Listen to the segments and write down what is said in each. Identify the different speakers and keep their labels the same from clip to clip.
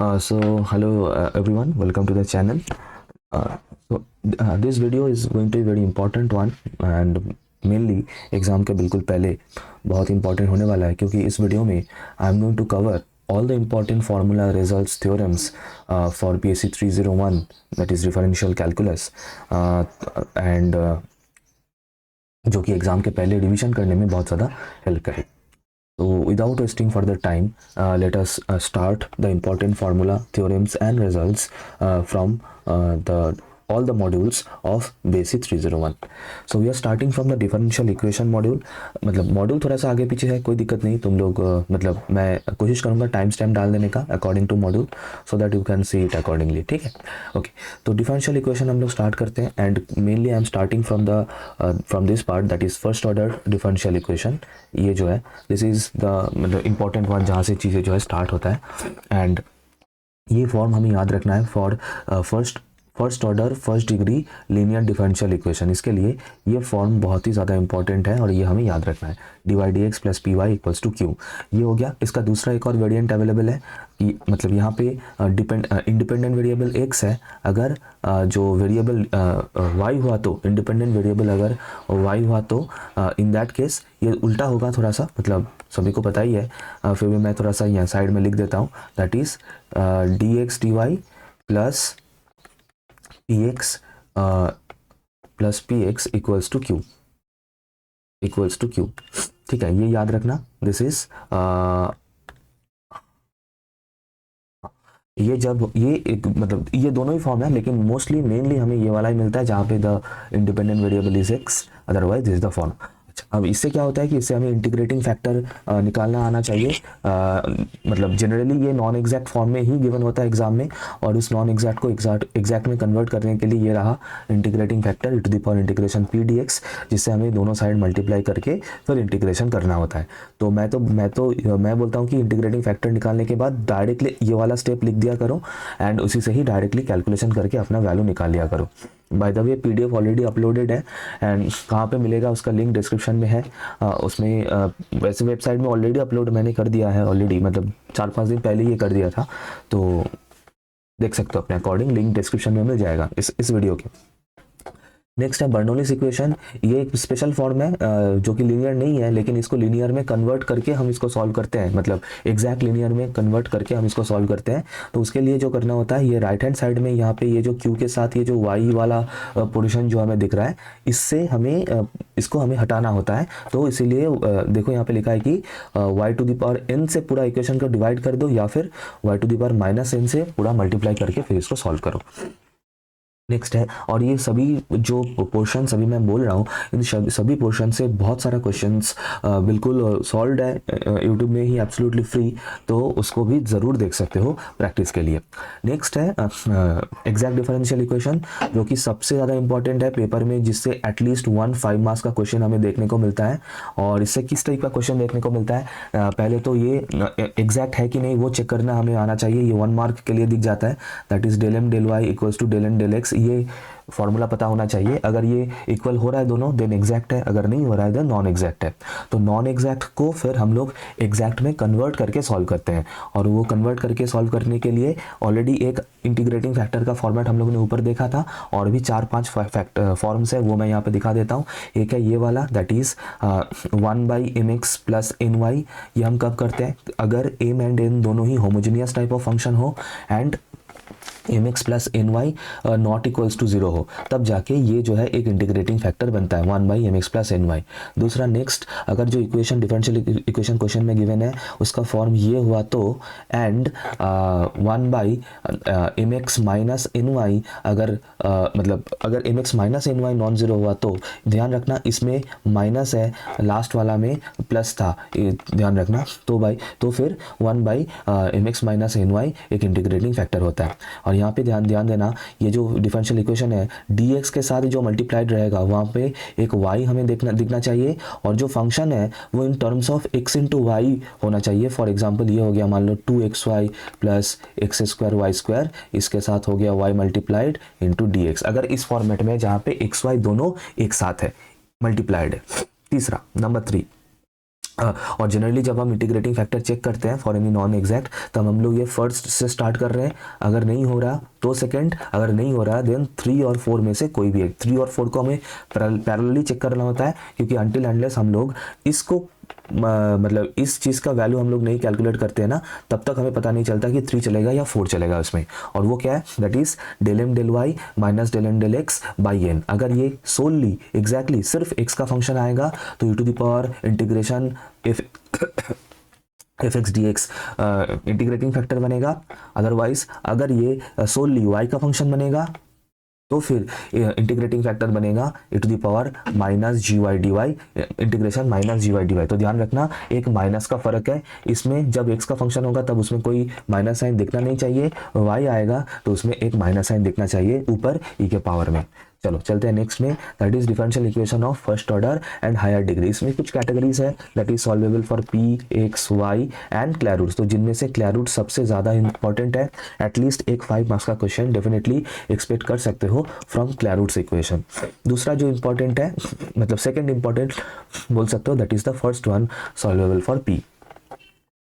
Speaker 1: Hello everyone, welcome to the channel. This video is going to be very important one and mainly exam के बिल्कुल पहले बहुत important होने वाला है, क्योंकि इस वीडियो में I am going to cover all the important formula results theorems for PSC 301, that is differential calculus, and जो कि एग्ज़ाम के पहले रिवीजन करने में बहुत ज़्यादा हेल्प करे. So without wasting further time, let us start the important formula, theorems and results from all the modules of basic 301. So we are starting from the differential equation module. मतलब module थोड़ा सा आगे पीछे है, कोई दिक्कत नहीं. तुम लोग मतलब मैं कोशिश करूँगा टाइम स्टैम्प डाल देने का according to module, so that you can see it accordingly. ठीक है, ओके. तो डिफरेंशियल इक्वेशन हम लोग स्टार्ट करते हैं and mainly I am starting from this part, that is first order differential equation. ये जो है दिस इज़ द मतलब इम्पॉर्टेंट वन जहाँ से चीज़ें जो है स्टार्ट होता है. एंड ये फॉर्म हमें याद रखना है for first order first degree linear differential equation. इसके लिए ये फॉर्म बहुत ही ज़्यादा इंपॉर्टेंट है और ये हमें याद रखना है. dy/dx plus P Y equals to Q, ये हो गया. इसका दूसरा एक और वेरिएंट अवेलेबल है, मतलब यहाँ पे इंडिपेंडेंट वेरिएबल x है. अगर जो वेरिएबल y हुआ तो इंडिपेंडेंट वेरिएबल अगर y हुआ तो इन दैट केस ये उल्टा होगा थोड़ा सा, मतलब सभी को पता ही है. फिर भी मैं थोड़ा सा यहाँ साइड में लिख देता हूँ, that is dx dy plus px plus px equals to Q. ठीक है, ये याद रखना. दिस इज ये जब ये एक मतलब ये दोनों ही फॉर्म है, लेकिन मोस्टली मेनली हमें ये वाला ही मिलता है जहाँ पे the independent variable is x, otherwise this is the form. अब इससे क्या होता है कि इससे हमें इंटीग्रेटिंग फैक्टर निकालना आना चाहिए. मतलब जनरली ये नॉन एग्जैक्ट फॉर्म में ही गिवन होता है एग्जाम में, और उस नॉन एग्जैक्ट को एग्जैक्ट में कन्वर्ट करने के लिए ये रहा integrating factor e to the power integration p dx, जिससे हमें दोनों साइड मल्टीप्लाई करके फिर इंटीग्रेशन करना होता है. तो मैं बोलता हूँ कि इंटीग्रेटिंग फैक्टर निकालने के बाद डायरेक्टली ये वाला स्टेप लिख दिया करो एंड उसी से ही डायरेक्टली कैलकुलेशन करके अपना वैल्यू निकाल लिया करो. By the way PDF already uploaded है एंड कहाँ पे मिलेगा उसका लिंक डिस्क्रिप्शन में है. उसमें वैसे वेबसाइट में ऑलरेडी अपलोड मैंने कर दिया है ऑलरेडी, मतलब 4-5 दिन पहले ये कर दिया था, तो देख सकते हो अपने अकॉर्डिंग. लिंक डिस्क्रिप्शन में मिल जाएगा इस वीडियो के. नेक्स्ट है बर्नौलीज इक्वेशन. ये एक स्पेशल फॉर्म है जो कि लीनियर नहीं है, लेकिन इसको लीनियर में कन्वर्ट करके हम इसको सॉल्व करते हैं, मतलब एग्जैक्ट लीनियर में कन्वर्ट करके हम इसको सॉल्व करते हैं. तो उसके लिए जो करना होता है, ये राइट हैंड साइड में यहाँ पे ये जो क्यू के साथ ये जो वाई वाला पोर्शन जो हमें दिख रहा है, इससे हमें इसको हमें हटाना होता है. तो इसीलिए देखो यहाँ पे लिखा है कि y to the power n से पूरा इक्वेशन को डिवाइड कर दो, या फिर y to the power -n से पूरा मल्टीप्लाई करके फिर इसको सॉल्व करो. नेक्स्ट है, और ये सभी जो पोर्शन अभी मैं बोल रहा हूँ, इन सभी पोर्शन से बहुत सारा क्वेश्चंस बिल्कुल सॉल्व है यूट्यूब में ही एब्सोल्युटली फ्री, तो उसको भी ज़रूर देख सकते हो प्रैक्टिस के लिए. नेक्स्ट है एग्जैक्ट डिफरेंशियल इक्वेशन, जो कि सबसे ज़्यादा इंपॉर्टेंट है पेपर में, जिससे एटलीस्ट 5 मार्क्स का क्वेश्चन हमें देखने को मिलता है. और इससे किस टाइप का क्वेश्चन देखने को मिलता है, पहले तो ये एग्जैक्ट है कि नहीं वो चेक करना हमें आना चाहिए. ये 1 मार्क के लिए दिख जाता है, that is del m del y equals to del n del x. ये फॉर्मूला पता होना चाहिए. अगर ये इक्वल हो रहा है दोनों देन एग्जैक्ट है, अगर नहीं हो रहा है देन नॉन एग्जैक्ट है. तो नॉन एग्जैक्ट को फिर हम लोग एग्जैक्ट में कन्वर्ट करके सॉल्व करते हैं, और वो कन्वर्ट करके सॉल्व करने के लिए ऑलरेडी एक इंटीग्रेटिंग फैक्टर का फॉर्मेट हम लोगों ने ऊपर देखा था, और भी 4-5 फॉर्म्स है वो मैं यहाँ पे दिखा देता हूँ. एक है ये वाला, that is 1/mx plus ny. ये हम कब करते हैं, अगर m एंड n दोनों ही होमोजेनियस टाइप ऑफ फंक्शन हो and mx plus ny not equals to 0 हो, तब जाके ये जो है एक इंटीग्रेटिंग फैक्टर बनता है 1/mx प्लस ny. दूसरा नेक्स्ट, अगर जो इक्वेशन डिफरेंशियल इक्वेशन क्वेश्चन में गिवन है उसका फॉर्म ये हुआ तो, एंड 1/mx माइनस ny अगर मतलब अगर mx minus ny non zero हुआ तो, ध्यान रखना इसमें माइनस है, लास्ट वाला में प्लस था, ध्यान रखना. तो फिर 1/mx माइनस ny एक इंटीग्रेटिंग फैक्टर होता है. और यहाँ पे ध्यान देना, ये जो डिफरेंशियल इक्वेशन है dx के साथ जो मल्टीप्लाइड रहेगा वहाँ पे एक y हमें दिखना चाहिए, और जो फंक्शन है वो in terms of x into y होना चाहिए. फॉर एग्जांपल ये हो गया मान लो 2xy प्लस x² y², इसके साथ हो गया y मल्टीप्लाइड इंटू dx, अगर इस फॉर्मेट में जहाँ पे xy दोनों एक साथ है मल्टीप्लाइड है. तीसरा नंबर 3, और जनरली जब हम इंटीग्रेटिंग फैक्टर चेक करते हैं फॉर एनी नॉन एग्जैक्ट, तब हम लोग ये फर्स्ट से स्टार्ट कर रहे हैं, अगर नहीं हो रहा तो सेकंड, अगर नहीं हो रहा देन 3 और 4 में से कोई भी एक। 3 और 4 को हमें पैरेलली चेक करना होता है, क्योंकि अनटिल अनलेस हम लोग इसको मतलब इस चीज़ का वैल्यू हम लोग नहीं कैलकुलेट करते हैं ना, तब तक हमें पता नहीं चलता कि 3 चलेगा या 4 चलेगा उसमें। और वो क्या है, that is del M del Y minus del M del X by N. अगर ये सोलली एग्जैक्टली सिर्फ एक्स का फंक्शन आएगा तो e⁻ integration F X D X integrating factor बनेगा। अदरवाइज अगर ये सोलली वाई का फंक्शन बनेगा तो फिर इंटीग्रेटिंग फैक्टर बनेगा e⁻ minus G Y D Y, integration minus G Y D Y. तो ध्यान रखना एक माइनस का फर्क है इसमें, जब x का फंक्शन होगा तब उसमें कोई माइनस साइन दिखना नहीं चाहिए, y आएगा तो उसमें एक माइनस साइन दिखना चाहिए ऊपर e के पावर में। चलो चलते हैं नेक्स्ट में, that is differential equation of first order and higher degree. इसमें कुछ कैटेगरीज है, that is solvable for P X Y and Clairaut's. तो जिनमें से क्लैरूट्स सबसे ज़्यादा इंपॉर्टेंट है, एटलीस्ट एक 5 मार्क्स का क्वेश्चन डेफिनेटली एक्सपेक्ट कर सकते हो फ्रॉम क्लैरूट्स इक्वेशन। दूसरा जो इंपॉर्टेंट है, मतलब सेकेंड इंपॉर्टेंट बोल सकते हो, that is the first one solvable for p.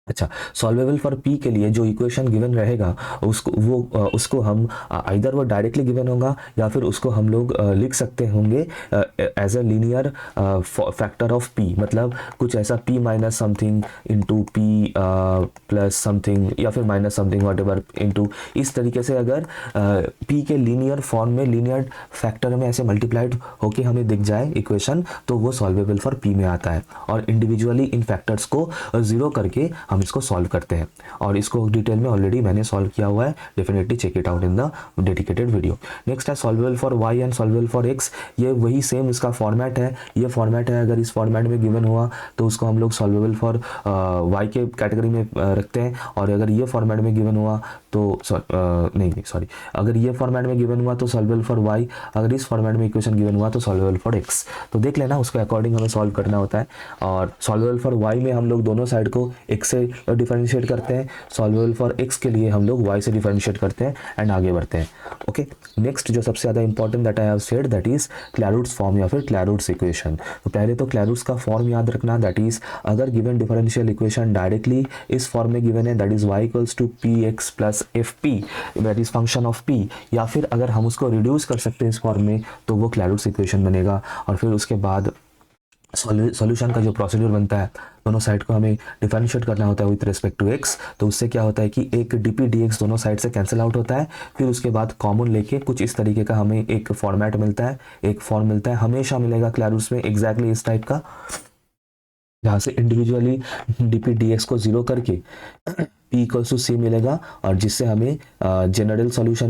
Speaker 1: अच्छा, सॉल्वेबल फॉर पी के लिए जो इक्वेशन गिवन रहेगा उसको हम आइदर वो डायरेक्टली गिवन होगा या फिर उसको हम लोग लिख सकते होंगे as a linear factor of p, मतलब कुछ ऐसा p minus something into p plus something या फिर minus something whatever into, इस तरीके से अगर पी के लीनियर फॉर्म में लीनियर फैक्टर में ऐसे मल्टीप्लाइड होके हमें दिख जाए इक्वेशन, तो वो सॉल्वेबल फॉर पी में आता है। और इंडिविजुअली इन फैक्टर्स को जीरो करके हम इसको सॉल्व करते हैं, और इसको डिटेल में ऑलरेडी मैंने सॉल्व किया हुआ है, definitely check it out in the dedicated video. Next है solvable for Y and solvable for X. ये वही सेम इसका फॉर्मेट है, ये फॉर्मेट है, अगर इस फॉर्मेट में गिवन हुआ तो उसको हम लोग सॉल्वेबल फॉर वाई के कैटेगरी में रखते हैं, और अगर ये फॉर्मेट में गिवन हुआ तो सॉरी, अगर ये फॉर्मेट में गिवन हुआ तो सॉल्वेबल फॉर वाई, अगर इस फॉर्मेट में इक्वेशन गिवन हुआ तो सॉल्वेबल फॉर एक्स। तो देख लेना उसके अकॉर्डिंग हमें सॉल्व करना होता है। और सॉल्वेबल फॉर वाई में हम लोग दोनों साइड को एक्स से डिफरेंशिएट करते हैं, सॉल्वेबल फॉर एक्स के लिए हम लोग वाई से डिफरेंशिएट करते हैं एंड आगे बढ़ते हैं। ओके, नेक्स्ट जो सबसे ज़्यादा important that I have said, that is Clairaut's form या फिर क्लैरूट्स इक्वेशन। तो पहले तो क्लैरूट्स का फॉर्म याद रखना, दैट इज अगर गिवन डिफरेंशियल इक्वेशन डायरेक्टली इस फॉर्म में गिवन है, that is y equals to p x plus f p, that is function of p, या फिर अगर हम उसको रिड्यूस कर सकते हैं इस फॉर्म में तो वो क्लैरूट्स इक्वेशन बनेगा। और फिर उसके बाद सॉल्यूशन का जो प्रोसीड्यूर बनता है, दोनों साइड को हमें डिफरेंशिएट करना होता है विथ रिस्पेक्ट टू एक्स। तो उससे क्या होता है कि एक dp dx दोनों साइड से कैंसिल आउट होता है, फिर उसके बाद कॉमन लेके कुछ इस तरीके का हमें एक फॉर्मेट मिलता है, एक फॉर्म मिलता है, हमेशा मिलेगा क्लैरूट्स में एग्जैक्टली इस टाइप का, जहाँ से इंडिविजुअली dp dx को जीरो करके p इक्वल्स टू सी मिलेगा, और जिससे हमें जनरल सॉल्यूशन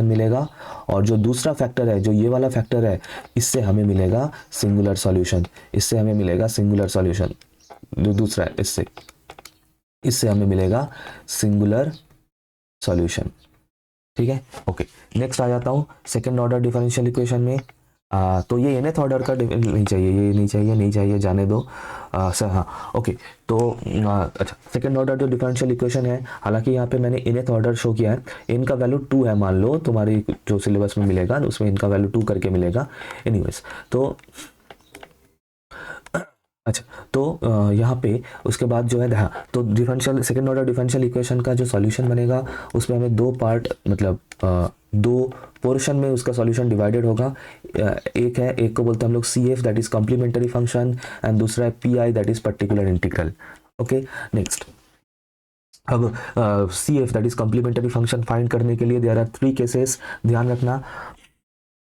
Speaker 1: मिलेगा, और जो दूसरा फैक्टर है, जो ये वाला फैक्टर है, इससे हमें मिलेगा सिंगुलर सॉल्यूशन, जो दूसरा है इससे हमें मिलेगा सिंगुलर सॉल्यूशन। ठीक है, ओके। नेक्स्ट आ जाता हूँ सेकेंड ऑर्डर डिफरेंशियल इक्वेशन में। तो ये nth ऑर्डर का नहीं चाहिए, जाने दो सर। हाँ, ओके। तो अच्छा, सेकंड ऑर्डर जो डिफरेंशियल इक्वेशन है, हालांकि यहाँ पे मैंने nth ऑर्डर शो किया है, n का वैल्यू 2 है, मान लो तुम्हारी जो सिलेबस में मिलेगा उसमें n का वैल्यू 2 करके मिलेगा। एनीवेज, तो अच्छा, तो यहाँ पे उसके बाद जो है, हाँ, तो differential second order differential equation का जो सॉल्यूशन बनेगा उसमें हमें दो पार्ट, मतलब दो पोर्शन में उसका सॉल्यूशन डिवाइडेड होगा। एक को बोलते हैं हम लोग C F, that is complementary function, and दूसरा है P I, that is particular integral. Okay, next, अब C F that is complementary function find करने के लिए देयर आर 3 केसेस। ध्यान रखना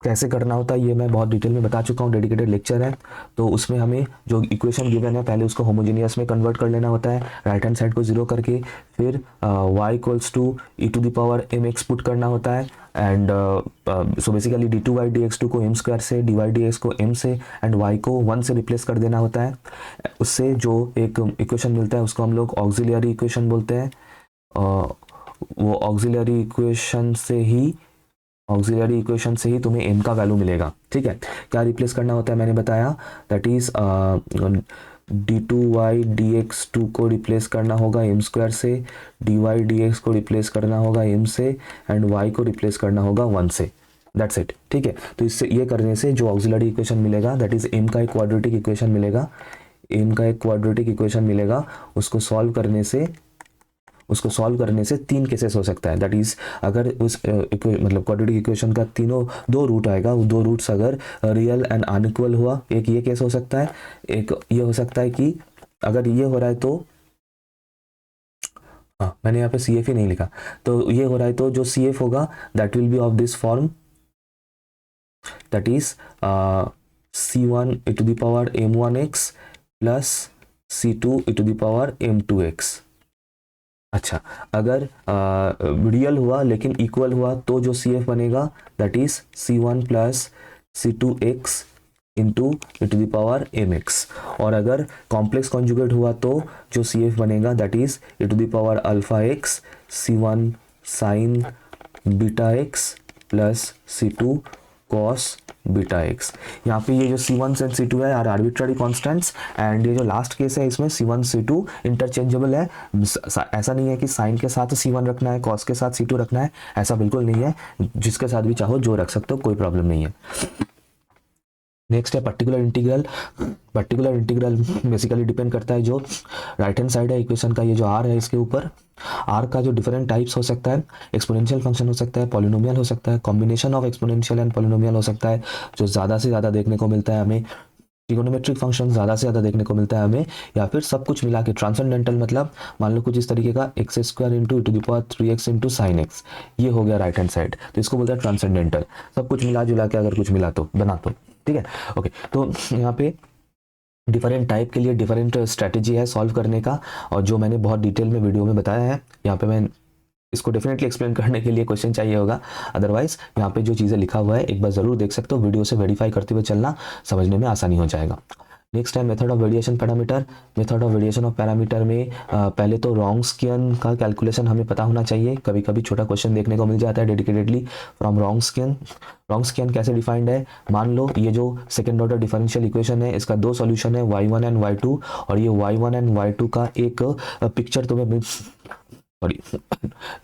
Speaker 1: कैसे करना होता है, ये मैं बहुत डिटेल में बता चुका हूँ, डेडिकेटेड लेक्चर है। तो उसमें हमें जो इक्वेशन गिवन है पहले उसको होमोजेनियस में कन्वर्ट कर लेना होता है, राइट हैंड साइड को जीरो करके, फिर y equals to e⁻mx put करना होता है, and so basically d2y dx2 को m स्क्वायर से, dy dx को m से, एंड y को 1 से रिप्लेस कर देना होता है। उससे जो एक इक्वेशन मिलता है उसको हम लोग ऑक्सिलरी इक्वेशन बोलते हैं। वो ऑक्सिलरी इक्वेशन से ही तुम्हें m का वैल्यू मिलेगा। ठीक है, क्या रिप्लेस करना होता है मैंने बताया, दैट इज d2y dx2 को रिप्लेस करना होगा m स्क्वायर से, dy dx को रिप्लेस करना होगा m से, एंड y को रिप्लेस करना होगा 1 से। That's it. ठीक है, तो इससे ये करने से जो ऑक्सिलरी इक्वेशन मिलेगा, दैट इज m का एक क्वाड्रेटिक इक्वेशन मिलेगा। एम का एक क्वाड्रेटिक इक्वेशन मिलेगा, उसको सॉल्व करने से 3 केसेस हो सकता है। दैट इज अगर उस मतलब क्वाड्रेटिक इक्वेशन का तीनों 2 रूट आएगा, वो 2 रूट्स अगर रियल एंड अनइक्वल हुआ, एक ये केस हो सकता है, एक ये हो सकता है कि अगर ये हो रहा है तो हाँ, मैंने यहाँ पे सी एफ ही नहीं लिखा, तो ये हो रहा है तो जो सी एफ होगा that will B of this form, that is c1 e to the power m1x plus c2 e to the power m2x। अच्छा, अगर रियल हुआ लेकिन इक्वल हुआ तो जो सी एफ बनेगा that is c1 plus c2x into e to the power mx। और अगर कॉम्प्लेक्स कॉन्जुगेट हुआ तो जो सी एफ बनेगा that is e to the power alpha x c1 sign beta x plus c2 cos beta x. यहाँ पे ये जो c1 से c2 है आर आर्बिट्ररी कॉन्स्टेंट्स, एंड ये जो लास्ट केस है इसमें c1 c2 इंटरचेंजेबल है। ऐसा नहीं है कि साइन के साथ c1 रखना है, कॉस के साथ c2 रखना है, ऐसा बिल्कुल नहीं है, जिसके साथ भी चाहो जो रख सकते हो, कोई प्रॉब्लम नहीं है। नेक्स्ट है particular integral. Particular integral basically depend करता है जो राइट हैंड साइड है इक्वेशन का, ये जो आर है इसके ऊपर, आर का जो डिफरेंट टाइप्स हो सकता है, एक्सपोनेंशियल फंक्शन हो सकता है, पॉलिनोमियल हो सकता है, combination of exponential and polynomial हो सकता है, जो ज़्यादा से ज़्यादा देखने को मिलता है हमें, ट्रिगोनोमेट्रिक फंक्शन ज़्यादा से ज़्यादा देखने को मिलता है हमें, या फिर सब कुछ मिला के ट्रांसेंडेंटल, मतलब मान लो कुछ इस तरीके का x square into two the power 3x into sine x, ये हो गया राइट हैंड साइड, तो इसको बोलते हैं ट्रांसेंडेंटल। सब कुछ मिला जुला के अगर कुछ मिला तो बना तो ठीक है। ओके, तो यहाँ पे डिफरेंट टाइप के लिए डिफरेंट स्ट्रैटेजी है सॉल्व करने का, और जो मैंने बहुत डिटेल में वीडियो में बताया है, यहाँ पे मैं इसको डेफिनेटली एक्सप्लेन करने के लिए क्वेश्चन चाहिए होगा, अदरवाइज यहाँ पे जो चीज़ें लिखा हुआ है एक बार ज़रूर देख सकते हो, वीडियो से वेरीफाई करते हुए चलना, समझने में आसानी हो जाएगा। नेक्स्ट है method of variation parameter. Method of variation of parameter में पहले तो रॉन्स्कियन का कैलकुलेशन हमें पता होना चाहिए। कभी कभी छोटा क्वेश्चन देखने को मिल जाता है डेडिकेटेडली फ्रॉम रॉन्स्कियन। रॉन्स्कियन कैसे डिफाइंड है, मान लो ये जो सेकेंड ऑर्डर डिफरेंशियल इक्वेशन है इसका 2 सॉल्यूशन है y1 एंड y2, और ये y1 एंड y2 का एक पिक्चर तुम्हें सॉरी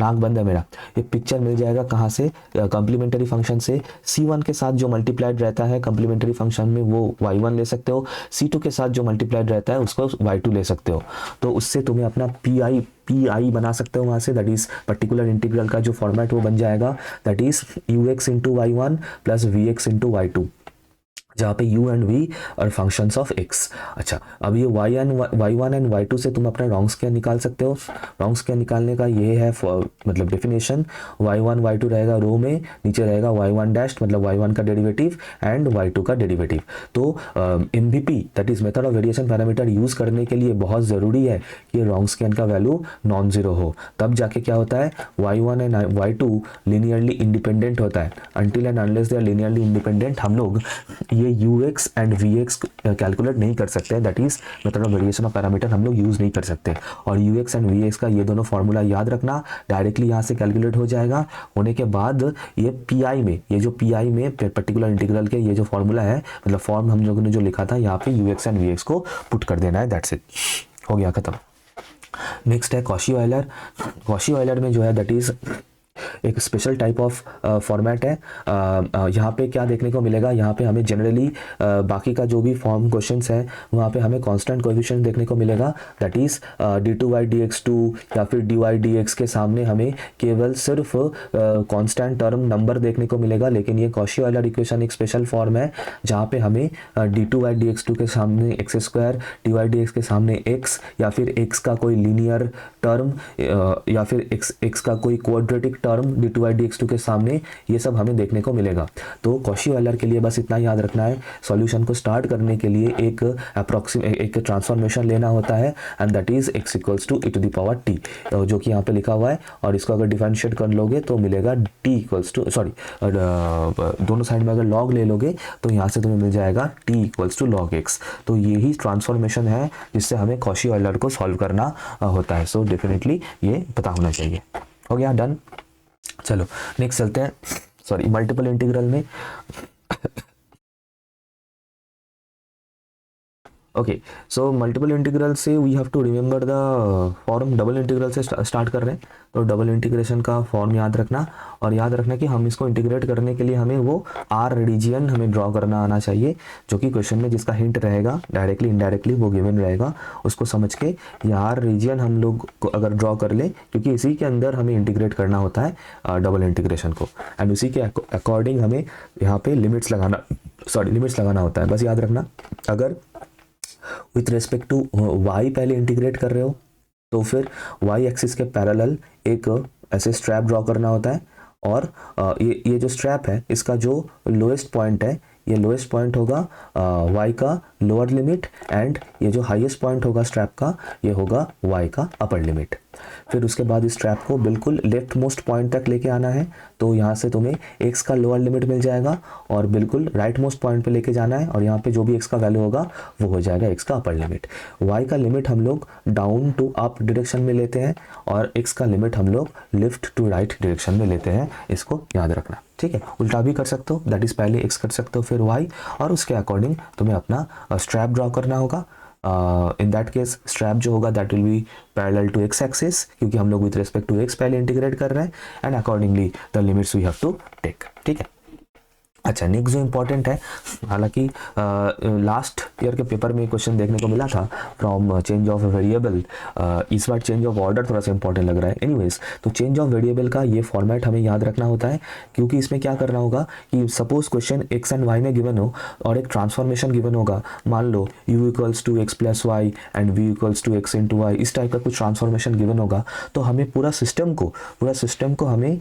Speaker 1: नाक बंद है मेरा, ये पिक्चर मिल जाएगा कहाँ से, कॉम्प्लीमेंट्री फंक्शन से। c1 के साथ जो मल्टीप्लाइड रहता है कॉम्प्लीमेंट्री फंक्शन में वो y1 ले सकते हो, c2 के साथ जो मल्टीप्लाइड रहता है उसको y2 ले सकते हो, तो उससे तुम्हें अपना पी बना सकते हो वहाँ से, दैट इज पर्टिकुलर इंटीग्रल का जो फॉर्मेट वो बन जाएगा, that is ux into y1 plus vx into y2, जहाँ पे u एंड v और फंक्शंस ऑफ x। अच्छा, अब ये y1 एंड y2 से तुम अपना रॉन्स्कियन निकाल सकते हो। रॉन्स्कियन निकालने का ये है मतलब डेफिनेशन, y1 y2 रहेगा रो में, नीचे रहेगा y1 डैश मतलब y1 का डेरिवेटिव एंड y2 का डेरिवेटिव। तो MVP that is method of variation parameter use करने के लिए बहुत ज़रूरी है कि रॉन्स्कियन का वैल्यू नॉन जीरो हो, तब जाके क्या होता है y1 and y2 linearly independent होता है। Until and unless they are linearly independent हम लोग ये ux एंड vx कैलकुलेट नहीं कर सकते, that is method of variation of parameter हम लोग यूज़ नहीं कर सकते। और ux एंड vx का ये दोनों फॉर्मूला याद रखना, डायरेक्टली यहाँ से कैलकुलेट हो जाएगा। होने के बाद ये पीआई में, ये जो पीआई में पर्टिकुलर इंटीग्रल के ये जो फॉर्मूला है, मतलब फॉर्म हम लोगों ने जो लिखा था यहाँ पे ux एंड vx को पुट कर देना है, दैट्स इट, हो गया खत्म। नेक्स्ट है कॉशी ऑयलर। कॉशी ऑयलर में जो है दैट इज एक स्पेशल टाइप ऑफ फॉर्मेट है। यहाँ पे क्या देखने को मिलेगा, यहाँ पे हमें जनरली बाकी का जो भी फॉर्म क्वेश्चंस हैं वहाँ पे हमें कांस्टेंट कोएफिशिएंट देखने को मिलेगा, दैट इज d2/dx2 या फिर dy/dx के सामने हमें केवल सिर्फ कांस्टेंट टर्म नंबर देखने को मिलेगा। लेकिन ये कॉशी ऑयलर इक्वेशन एक स्पेशल फॉर्म है जहाँ पे हमें d2/dx2 के सामने x2, dy/dx के सामने x, या फिर x का कोई लीनियर टर्म या फिर x का कोई क्वाड्रेटिक टर्म d2/dx2 के सामने, ये सब हमें देखने को मिलेगा। तो कॉशी ऑयलर के लिए बस इतना याद रखना है, सॉल्यूशन को स्टार्ट करने के लिए एक ट्रांसफॉर्मेशन लेना होता है, and that is x equals to e to the power t, जो कि यहाँ पे लिखा हुआ है, और इसको अगर डिफरेंशिएट कर लोगे तो मिलेगा t इक्वल्स टू दोनों साइड में अगर लॉग ले लोगे तो यहाँ से तुम्हें मिल जाएगा t equals to log x। तो यही ट्रांसफॉर्मेशन है जिससे हमें कॉशी ऑयलर को सॉल्व करना होता है। सो डेफिनेटली ये पता होना चाहिए। हो गया, डन। चलो नेक्स्ट चलते हैं, सॉरी मल्टीपल इंटीग्रल में। ओके, सो मल्टीपल इंटीग्रल से we have to remember the form, double integral से स्टार्ट कर रहे हैं, तो डबल इंटीग्रेशन का फॉर्म याद रखना, और याद रखना कि हम इसको इंटीग्रेट करने के लिए हमें वो आर रीजियन हमें ड्रॉ करना आना चाहिए, जो कि क्वेश्चन में जिसका हिंट रहेगा डायरेक्टली इनडायरेक्टली वो गिवन रहेगा, उसको समझ के ये आर रीजियन हम लोग को अगर ड्रॉ कर ले, क्योंकि इसी के अंदर हमें इंटीग्रेट करना होता है डबल इंटीग्रेशन को, एंड उसी के अकॉर्डिंग हमें यहाँ पे लिमिट्स लगाना होता है। बस याद रखना, अगर विथ रिस्पेक्ट टू वाई पहले इंटीग्रेट कर रहे हो तो फिर वाई एक्सिस के पैरेलल एक ऐसे स्ट्रैप ड्रॉ करना होता है, और ये जो स्ट्रैप है इसका जो लोएस्ट पॉइंट है, ये लोएस्ट पॉइंट होगा वाई का लोअर लिमिट, एंड ये जो हाईएस्ट पॉइंट होगा स्ट्रैप का ये होगा वाई का अपर लिमिट। फिर उसके बाद इस स्ट्रैप को बिल्कुल लेफ्ट मोस्ट पॉइंट तक लेके आना है, तो यहाँ से तुम्हें एक्स का लोअर लिमिट मिल जाएगा, और बिल्कुल राइट मोस्ट पॉइंट पे लेके जाना है, और यहाँ पे जो भी एक्स का वैल्यू होगा वो हो जाएगा एक्स का अपर लिमिट। वाई का लिमिट हम लोग डाउन टू अप डायरेक्शन में लेते हैं, और एक्स का लिमिट हम लोग लेफ्ट टू राइट डायरेक्शन में लेते हैं, इसको याद रखना, ठीक है। उल्टा भी कर सकते हो, दैट इज पहले एक्स कर सकते हो फिर वाई, और उसके अकॉर्डिंग तुम्हें अपना स्ट्रैप ड्रॉ करना होगा। इन दैट केस स्ट्रैप जो होगा that will be parallel to x axis, क्योंकि हम लोग विथ रिस्पेक्ट टू एक्स पहले इंटीग्रेट कर रहे हैं, and accordingly the limits we have to take, ठीक है। अच्छा, नेक्स्ट जो इंपॉर्टेंट है, हालांकि लास्ट ईयर के पेपर में क्वेश्चन देखने को मिला था फ्रॉम चेंज ऑफ वेरिएबल, इस बार चेंज ऑफ ऑर्डर थोड़ा सा इंपॉर्टेंट लग रहा है। एनीवेज, तो चेंज ऑफ वेरिएबल का ये फॉर्मेट हमें याद रखना होता है, क्योंकि इसमें क्या करना होगा कि suppose question x and y में गिवन हो और एक ट्रांसफॉर्मेशन गिवन होगा, मान लो u equals to x plus y and v equals to x into y, इस टाइप का कुछ ट्रांसफॉर्मेशन गिवन होगा, तो हमें पूरा सिस्टम को हमें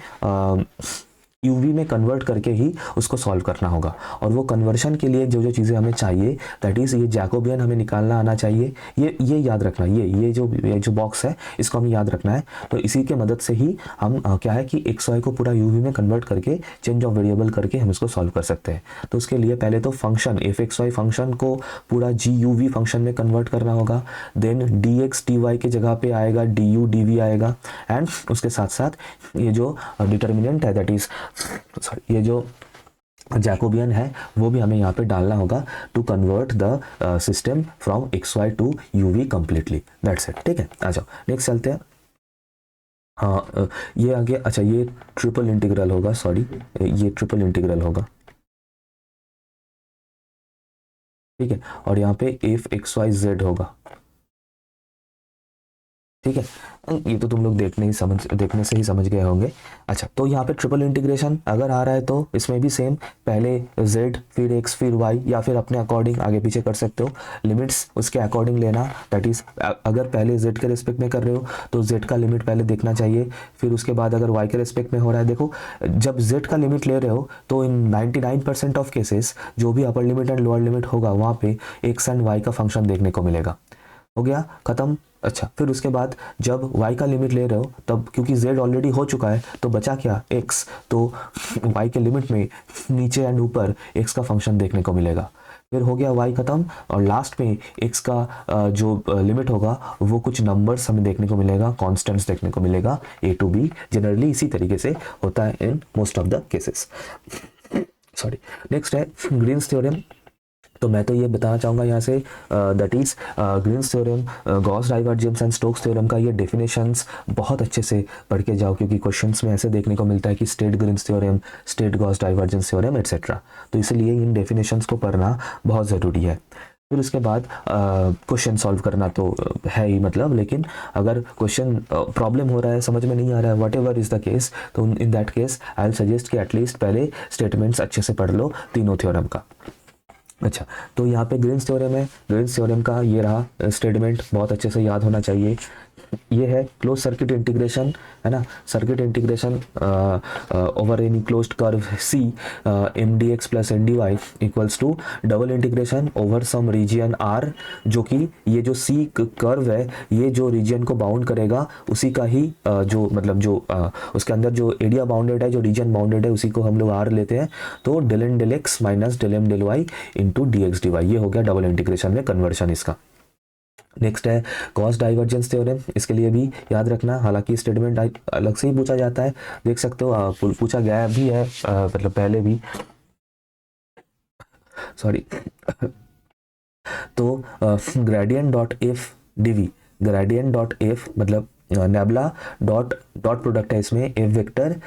Speaker 1: यूवी में कन्वर्ट करके ही उसको सॉल्व करना होगा, और वो कन्वर्शन के लिए जो जो चीज़ें हमें चाहिए, दैट इज़ ये जैकोबियन हमें निकालना आना चाहिए, ये याद रखना, ये जो बॉक्स है इसको हमें याद रखना है। तो इसी के मदद से ही हम क्या है कि एक्स वाई को पूरा यूवी में कन्वर्ट करके चेंज ऑफ वेरिएबल करके हम इसको सॉल्व कर सकते हैं। तो उसके लिए पहले तो function f x y function को पूरा जी यू वी फंक्शन में कन्वर्ट करना होगा, then d x d y के जगह पे आएगा डी यू डी वी आएगा, एंड उसके साथ साथ ये जो डिटर्मिनेंट है, दैट इज सॉरी, ये जो जैकोबियन है वो भी हमें यहाँ पे डालना होगा to convert the system from x y to u v completely, that's it, ठीक है। आ जाओ नेक्स्ट चलते हैं। हाँ, ये आगे, अच्छा ये ट्रिपल इंटीग्रल होगा, सॉरी ये ट्रिपल इंटीग्रल होगा, ठीक है, और यहाँ पे एफ एक्स वाई जेड होगा, ठीक है। ये तो तुम लोग देखने से ही समझ गए होंगे। अच्छा, तो यहाँ पे ट्रिपल इंटीग्रेशन अगर आ रहा है तो इसमें भी सेम, पहले z फिर x फिर y, या फिर अपने अकॉर्डिंग आगे पीछे कर सकते हो, लिमिट्स उसके अकॉर्डिंग लेना, दैट इज अगर पहले z के रिस्पेक्ट में कर रहे हो तो z का लिमिट पहले देखना चाहिए, फिर उसके बाद अगर y के रिस्पेक्ट में हो रहा है, देखो जब z का लिमिट ले रहे हो तो इन 99% ऑफ केसेस जो भी upper limit and lower limit होगा वहाँ पे x एंड y का फंक्शन देखने को मिलेगा। हो गया खत्म। अच्छा, फिर उसके बाद जब y का लिमिट ले रहे हो तब क्योंकि z ऑलरेडी हो चुका है तो बचा क्या x, तो y के लिमिट में नीचे एंड ऊपर x का फंक्शन देखने को मिलेगा। फिर हो गया y खत्म, और लास्ट में x का जो लिमिट होगा वो कुछ नंबर्स हमें देखने को मिलेगा, कॉन्स्टेंट्स देखने को मिलेगा a टू b, जनरली इसी तरीके से होता है in most of the cases. Sorry, next है ग्रीन्स थ्योरम। तो मैं तो ये बताना चाहूँगा यहाँ से that is Green's theorem, Gauss divergence and Stokes theorem का ये डेफिनेशंस बहुत अच्छे से पढ़ के जाओ, क्योंकि क्वेश्चंस में ऐसे देखने को मिलता है कि state Green's theorem, state Gauss divergence theorem etcetera, तो इसलिए इन डेफिनेशंस को पढ़ना बहुत ज़रूरी है। फिर उसके बाद क्वेश्चन सॉल्व करना तो है ही मतलब, लेकिन अगर क्वेश्चन प्रॉब्लम हो रहा है, समझ में नहीं आ रहा है, whatever is the case, तो in that case I will suggest कि एटलीस्ट पहले स्टेटमेंट्स अच्छे से पढ़ लो तीनों थ्योरम का। अच्छा, तो यहाँ पे ग्रीन्स थ्योरम है, ग्रीन्स थ्योरम का ये रहा स्टेटमेंट, बहुत अच्छे से याद होना चाहिए। ये है क्लोज सर्किट इंटीग्रेशन, है ना, circuit integration over any closed curve c m d x plus n d y equals to double integration over some region r, जो कि ये जो सी कर्व है ये जो रीजियन को बाउंड करेगा उसी का ही जो मतलब जो उसके अंदर जो एरिया बाउंडेड है, जो रीजन बाउंडेड है, उसी को हम लोग आर लेते हैं, तो del n del x minus del M del Y into D x d Y, ये हो गया डबल इंटीग्रेशन में कन्वर्शन इसका। नेक्स्ट है गॉस डाइवर्जेंस थ्योरम, इसके लिए भी याद रखना, हालांकि स्टेटमेंट अलग से ही पूछा जाता है, देख सकते हो पूछा गया भी है मतलब पहले भी, सॉरी तो gradient dot f d v, gradient dot f मतलब नेबला डॉट डॉट प्रोडक्ट है इसमें f vector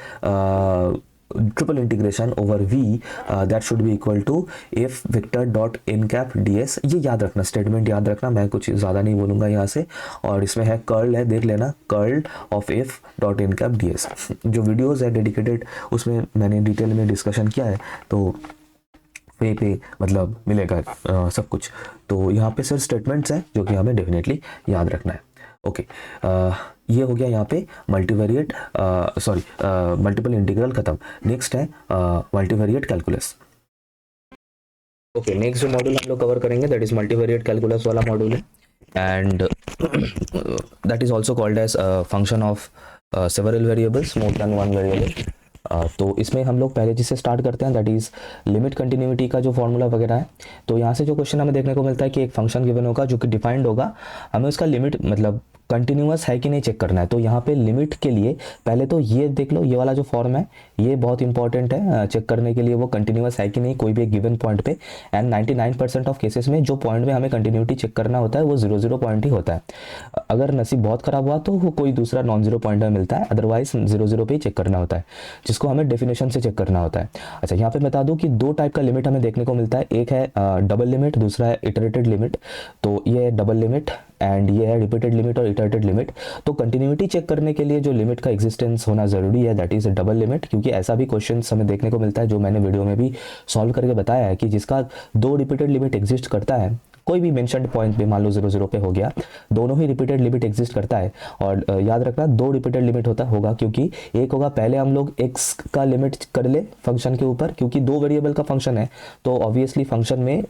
Speaker 1: triple integration over v that should be equal to f vector dot n cap d s. ये याद रखना, स्टेटमेंट याद रखना, मैं कुछ ज़्यादा नहीं बोलूँगा यहाँ से। और इसमें है कर्ल है, देख लेना, curl of f dot n cap d s. जो वीडियोज़ है डेडिकेटेड उसमें मैंने डिटेल में डिस्कशन किया है, तो पे मतलब मिलेगा सब कुछ। तो यहाँ पे सिर्फ स्टेटमेंट्स हैं जो कि हमें डेफिनेटली याद रखना है। ओके, ये हो गया यहाँ पे मल्टीवेरिएट मल्टीपल इंटीग्रल खत्म। नेक्स्ट है मल्टीवेरिएट कैलकुलस। ओके, नेक्स्ट जो मॉड्यूल हम लोग कवर करेंगे दैट इज मल्टीवेरिएट कैलकुलस वाला मॉड्यूल है, and that is also called as function of several variables more than one variable. तो इसमें हम लोग पहले जिससे स्टार्ट करते हैं दैट इज़ लिमिट कंटिन्यूटी का जो फॉर्मूला वगैरह है। तो यहाँ से जो क्वेश्चन हमें देखने को मिलता है कि एक फंक्शन गिवन होगा जो कि डिफाइंड होगा, हमें उसका लिमिट मतलब कंटिन्यूअस है कि नहीं चेक करना है। तो यहाँ पे लिमिट के लिए पहले तो ये देख लो, ये वाला जो फॉर्म है ये बहुत इंपॉर्टेंट है चेक करने के लिए वो कंटिन्यूअस है कि नहीं कोई भी एक गिवन पॉइंट पे। एंड 99% ऑफ केसेस में जो पॉइंट में हमें कंटिन्यूटी चेक करना होता है वो 0 पॉइंट ही होता है। अगर नसीब बहुत खराब हुआ तो वो कोई दूसरा नॉन जीरो पॉइंट में मिलता है, अदरवाइज 0 पे ही चेक करना होता है, जिसको हमें डेफिनेशन से चेक करना होता है। अच्छा, यहाँ पे बता दूँ कि दो टाइप का लिमिट हमें देखने को मिलता है, एक है डबल लिमिट, दूसरा है इटरेटेड लिमिट। तो ये है डबल लिमिट एंड ये है रिपीटेड लिमिट और इटरेटेड लिमिट। तो कंटिन्यूटी चेक करने के लिए जो लिमिट का एग्जिस्टेंस होना ज़रूरी है दैट इज़ डबल लिमिट, क्योंकि ऐसा भी क्वेश्चन हमें देखने को मिलता है जो मैंने वीडियो में भी सॉल्व करके बताया है कि जिसका दो रिपीटेड लिमिट एग्जिस्ट करता है, कोई भी मेंशन्ड पॉइंट पे मान लो 0 पे हो गया, दोनों ही रिपीटेड लिमिट एग्जिस्ट करता है। और याद रखना दो रिपीटेड लिमिट होगा क्योंकि एक होगा पहले हम लोग x का लिमिट कर ले फंक्शन के ऊपर, क्योंकि दो वेरिएबल का फंक्शन है तो ऑब्वियसली फंक्शन में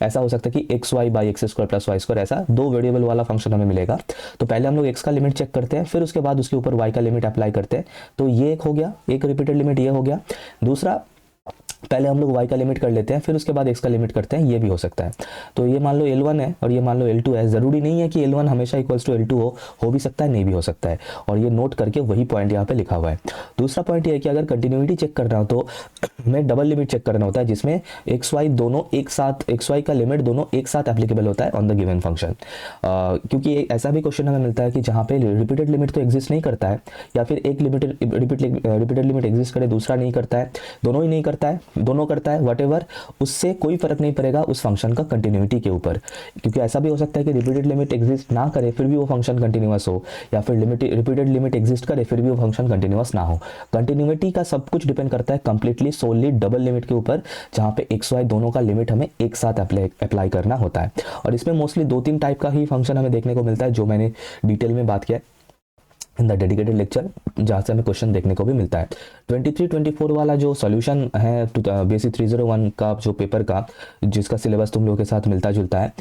Speaker 1: ऐसा हो सकता है कि x y by x square plus y square, ऐसा दो वेरिएबल वाला फंक्शन हमें मिलेगा। तो पहले हम लोग x का लिमिट चेक करते हैं, फिर उसके बाद उसके ऊपर y का लिमिट अप्लाई करते हैं। तो ये एक हो गया, एक रिपीटेड लिमिट ये हो गया। दूसरा, पहले हम लोग y का लिमिट कर लेते हैं फिर उसके बाद x का लिमिट करते हैं, ये भी हो सकता है। तो ये मान लो L1 है और ये मान लो L2 है, ज़रूरी नहीं है कि L1 हमेशा इक्वल्स टू L2 हो भी सकता है, नहीं भी हो सकता है। और ये नोट करके वही पॉइंट यहाँ पे लिखा हुआ है। दूसरा पॉइंट ये है कि अगर कंटिन्यूटी चेक करना हो तो हमें डबल लिमिट चेक करना होता है, जिसमें एक्स वाई दोनों एक साथ, एक्स वाई का लिमिट दोनों एक साथ एप्लीकेबल होता है ऑन द गिवन फंक्शन। क्योंकि ऐसा भी क्वेश्चन हमें मिलता है कि जहाँ पे रिपीटेड लिमिट तो एग्जिस्ट नहीं करता है, या फिर एक रिपीटेड लिमिट एग्जिस्ट करे दूसरा नहीं करता है, दोनों ही नहीं करता है, दोनों करता है, वटेवर, उससे कोई फर्क नहीं पड़ेगा उस फंक्शन का कंटिन्यूटी के ऊपर। क्योंकि ऐसा भी हो सकता है कि रिपीटेड लिमिट एग्जिस्ट ना करे फिर भी वो फंक्शन कंटिन्यूअस हो, या फिर रिपीटेड लिमिट एग्जिस्ट करे फिर भी वो फंक्शन कंटिन्यूअस ना हो। कंटिन्यूटी का सब कुछ डिपेंड करता है कंप्लीटली सोनली डबल लिमिट के ऊपर, जहाँ पे एक्स वाई दोनों का लिमिट हमें एक साथ अप्लाई करना होता है। और इसमें मोस्टली 2-3 टाइप का ही फंक्शन हमें देखने को मिलता है जो मैंने डिटेल में बात किया है इन द डेडिकेटेड लेक्चर, जहाँ से हमें क्वेश्चन देखने को भी मिलता है। 23-24 वाला जो सॉल्यूशन है बेसिक 301 का जो पेपर का, जिसका सिलेबस तुम लोगों के साथ मिलता जुलता है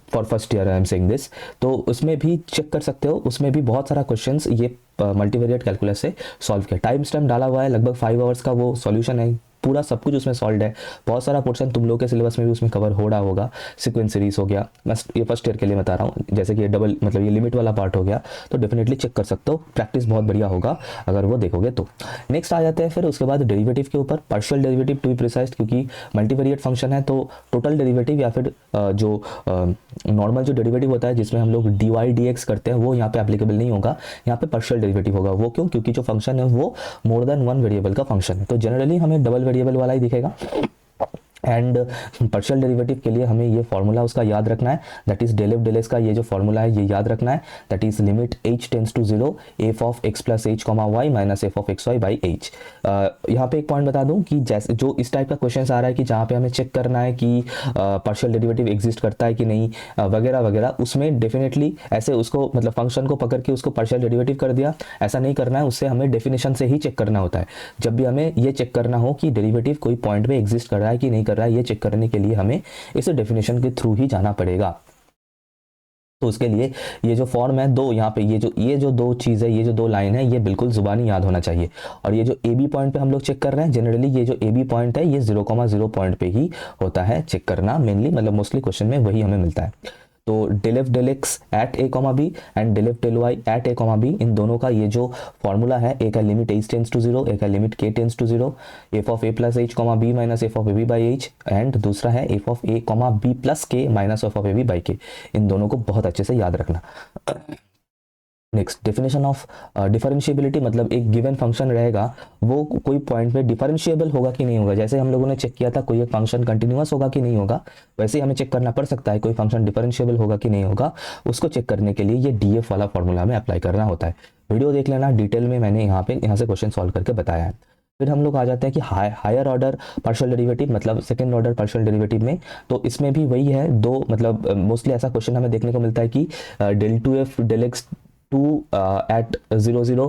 Speaker 1: for first year I am saying this, तो उसमें भी चेक कर सकते हो, उसमें भी बहुत सारा क्वेश्चंस ये मल्टीवेरिएट कैलकुलस से सॉल्व किया। टाइम स्टैम्प डाला हुआ है, लगभग 5 आवर्स का वो सॉल्यूशन है, पूरा सब कुछ उसमें सॉल्व है। बहुत सारा पोर्शन तुम लोगों के सिलेबस में भी उसमें कवर हो रहा होगा। सीक्वेंस सीरीज हो गया, मैं ये फर्स्ट ईयर के लिए बता रहा हूँ, जैसे कि ये डबल मतलब ये लिमिट वाला पार्ट हो गया, तो डेफिनेटली चेक कर सकते हो, प्रैक्टिस बहुत बढ़िया होगा अगर वो देखोगे तो। नेक्स्ट आ जाते हैं फिर उसके बाद डेरिवेटिव के ऊपर, partial derivative to be precise, क्योंकि मल्टीवेरिएट फंक्शन है तो टोटल डेरिवेटिव या फिर जो नॉर्मल जो डेरिवेटिव होता है जिसमें हम लोग dy dx करते हैं वो यहाँ पे एप्लीकेबल नहीं होगा, यहाँ पे पार्शियल डेरिवेटिव होगा। वो क्यों? क्योंकि जो फंक्शन है वो मोर देन वन वेरिएबल का फंक्शन है, तो जनरली हमें डबल वेरिएबल वाला ही दिखेगा। एंड पार्शियल डेरिवेटिव के लिए हमें ये फॉर्मूला उसका याद रखना है, that is del F del s का ये जो फॉर्मूला है ये याद रखना है, that is limit h tends to 0 f of x plus H comma y minus F of x y by h. यहाँ पे एक पॉइंट बता दूं कि जैसे जो इस टाइप का क्वेश्चन आ रहा है कि जहाँ पे हमें चेक करना है कि पार्शियल डेरिवेटिव एग्जिस्ट करता है कि नहीं वगैरह वगैरह, उसमें डेफिनेटली ऐसे उसको मतलब फंक्शन को पकड़ के उसको पार्शियल डेरिवेटिव कर दिया, ऐसा नहीं करना है, उससे हमें डेफिनेशन से ही चेक करना होता है। जब भी हमें ये चेक करना हो कि डेरिवेटिव कोई पॉइंट पे एग्जिस्ट कर रहा है कि नहीं कर रहा है, ये चेक करने के लिए हमें इस डेफिनेशन के थ्रू ही जाना पड़ेगा। तो उसके लिए ये जो फॉर्म है दो, यहाँ पे ये जो दो चीज़ है, ये जो दो लाइन है, ये बिल्कुल जुबानी याद होना चाहिए। और ये जो ए बी पॉइंट पे हम लोग चेक कर रहे हैं, जनरली ये जो ए बी पॉइंट है ये 0,0 पॉइंट पे ही होता है चेक करना, मेनली मतलब मोस्टली क्वेश्चन में वही हमें मिलता है। तो del F del X at A comma B and del F del Y at A comma B, इन दोनों का ये जो फॉर्मूला है, एक है limit H tends to zero, एक है limit K tends to zero, F of A plus H comma B minus F of A B by H, and दूसरा है F of A comma B plus K minus F of A B by के। इन दोनों को बहुत अच्छे से याद रखना। नेक्स्ट, डेफिनेशन ऑफ डिफरेंशिएबिलिटी, मतलब एक गिवन फंक्शन रहेगा, वो कोई पॉइंट पे डिफरेंशिएबल होगा कि नहीं होगा। जैसे हम लोगों ने चेक किया था कोई एक फंक्शन कंटिन्यूअस होगा कि नहीं होगा, वैसे ही हमें चेक करना पड़ सकता है कोई फंक्शन डिफरेंशिएबल होगा कि नहीं होगा। उसको चेक करने के लिए ये डीएफ वाला फॉर्मूला हमें अप्लाई करना होता है। वीडियो देख लेना, डिटेल में मैंने यहाँ से क्वेश्चन सॉल्व करके बताया है। फिर हम लोग आ जाते हैं कि हायर ऑर्डर पार्शियल डेरिवेटिव, मतलब सेकंड ऑर्डर पार्शियल डेरिवेटिव में, तो इसमें भी वही है दो, मतलब मोस्टली ऐसा क्वेश्चन हमें देखने को मिलता है कि del two f del x two at 0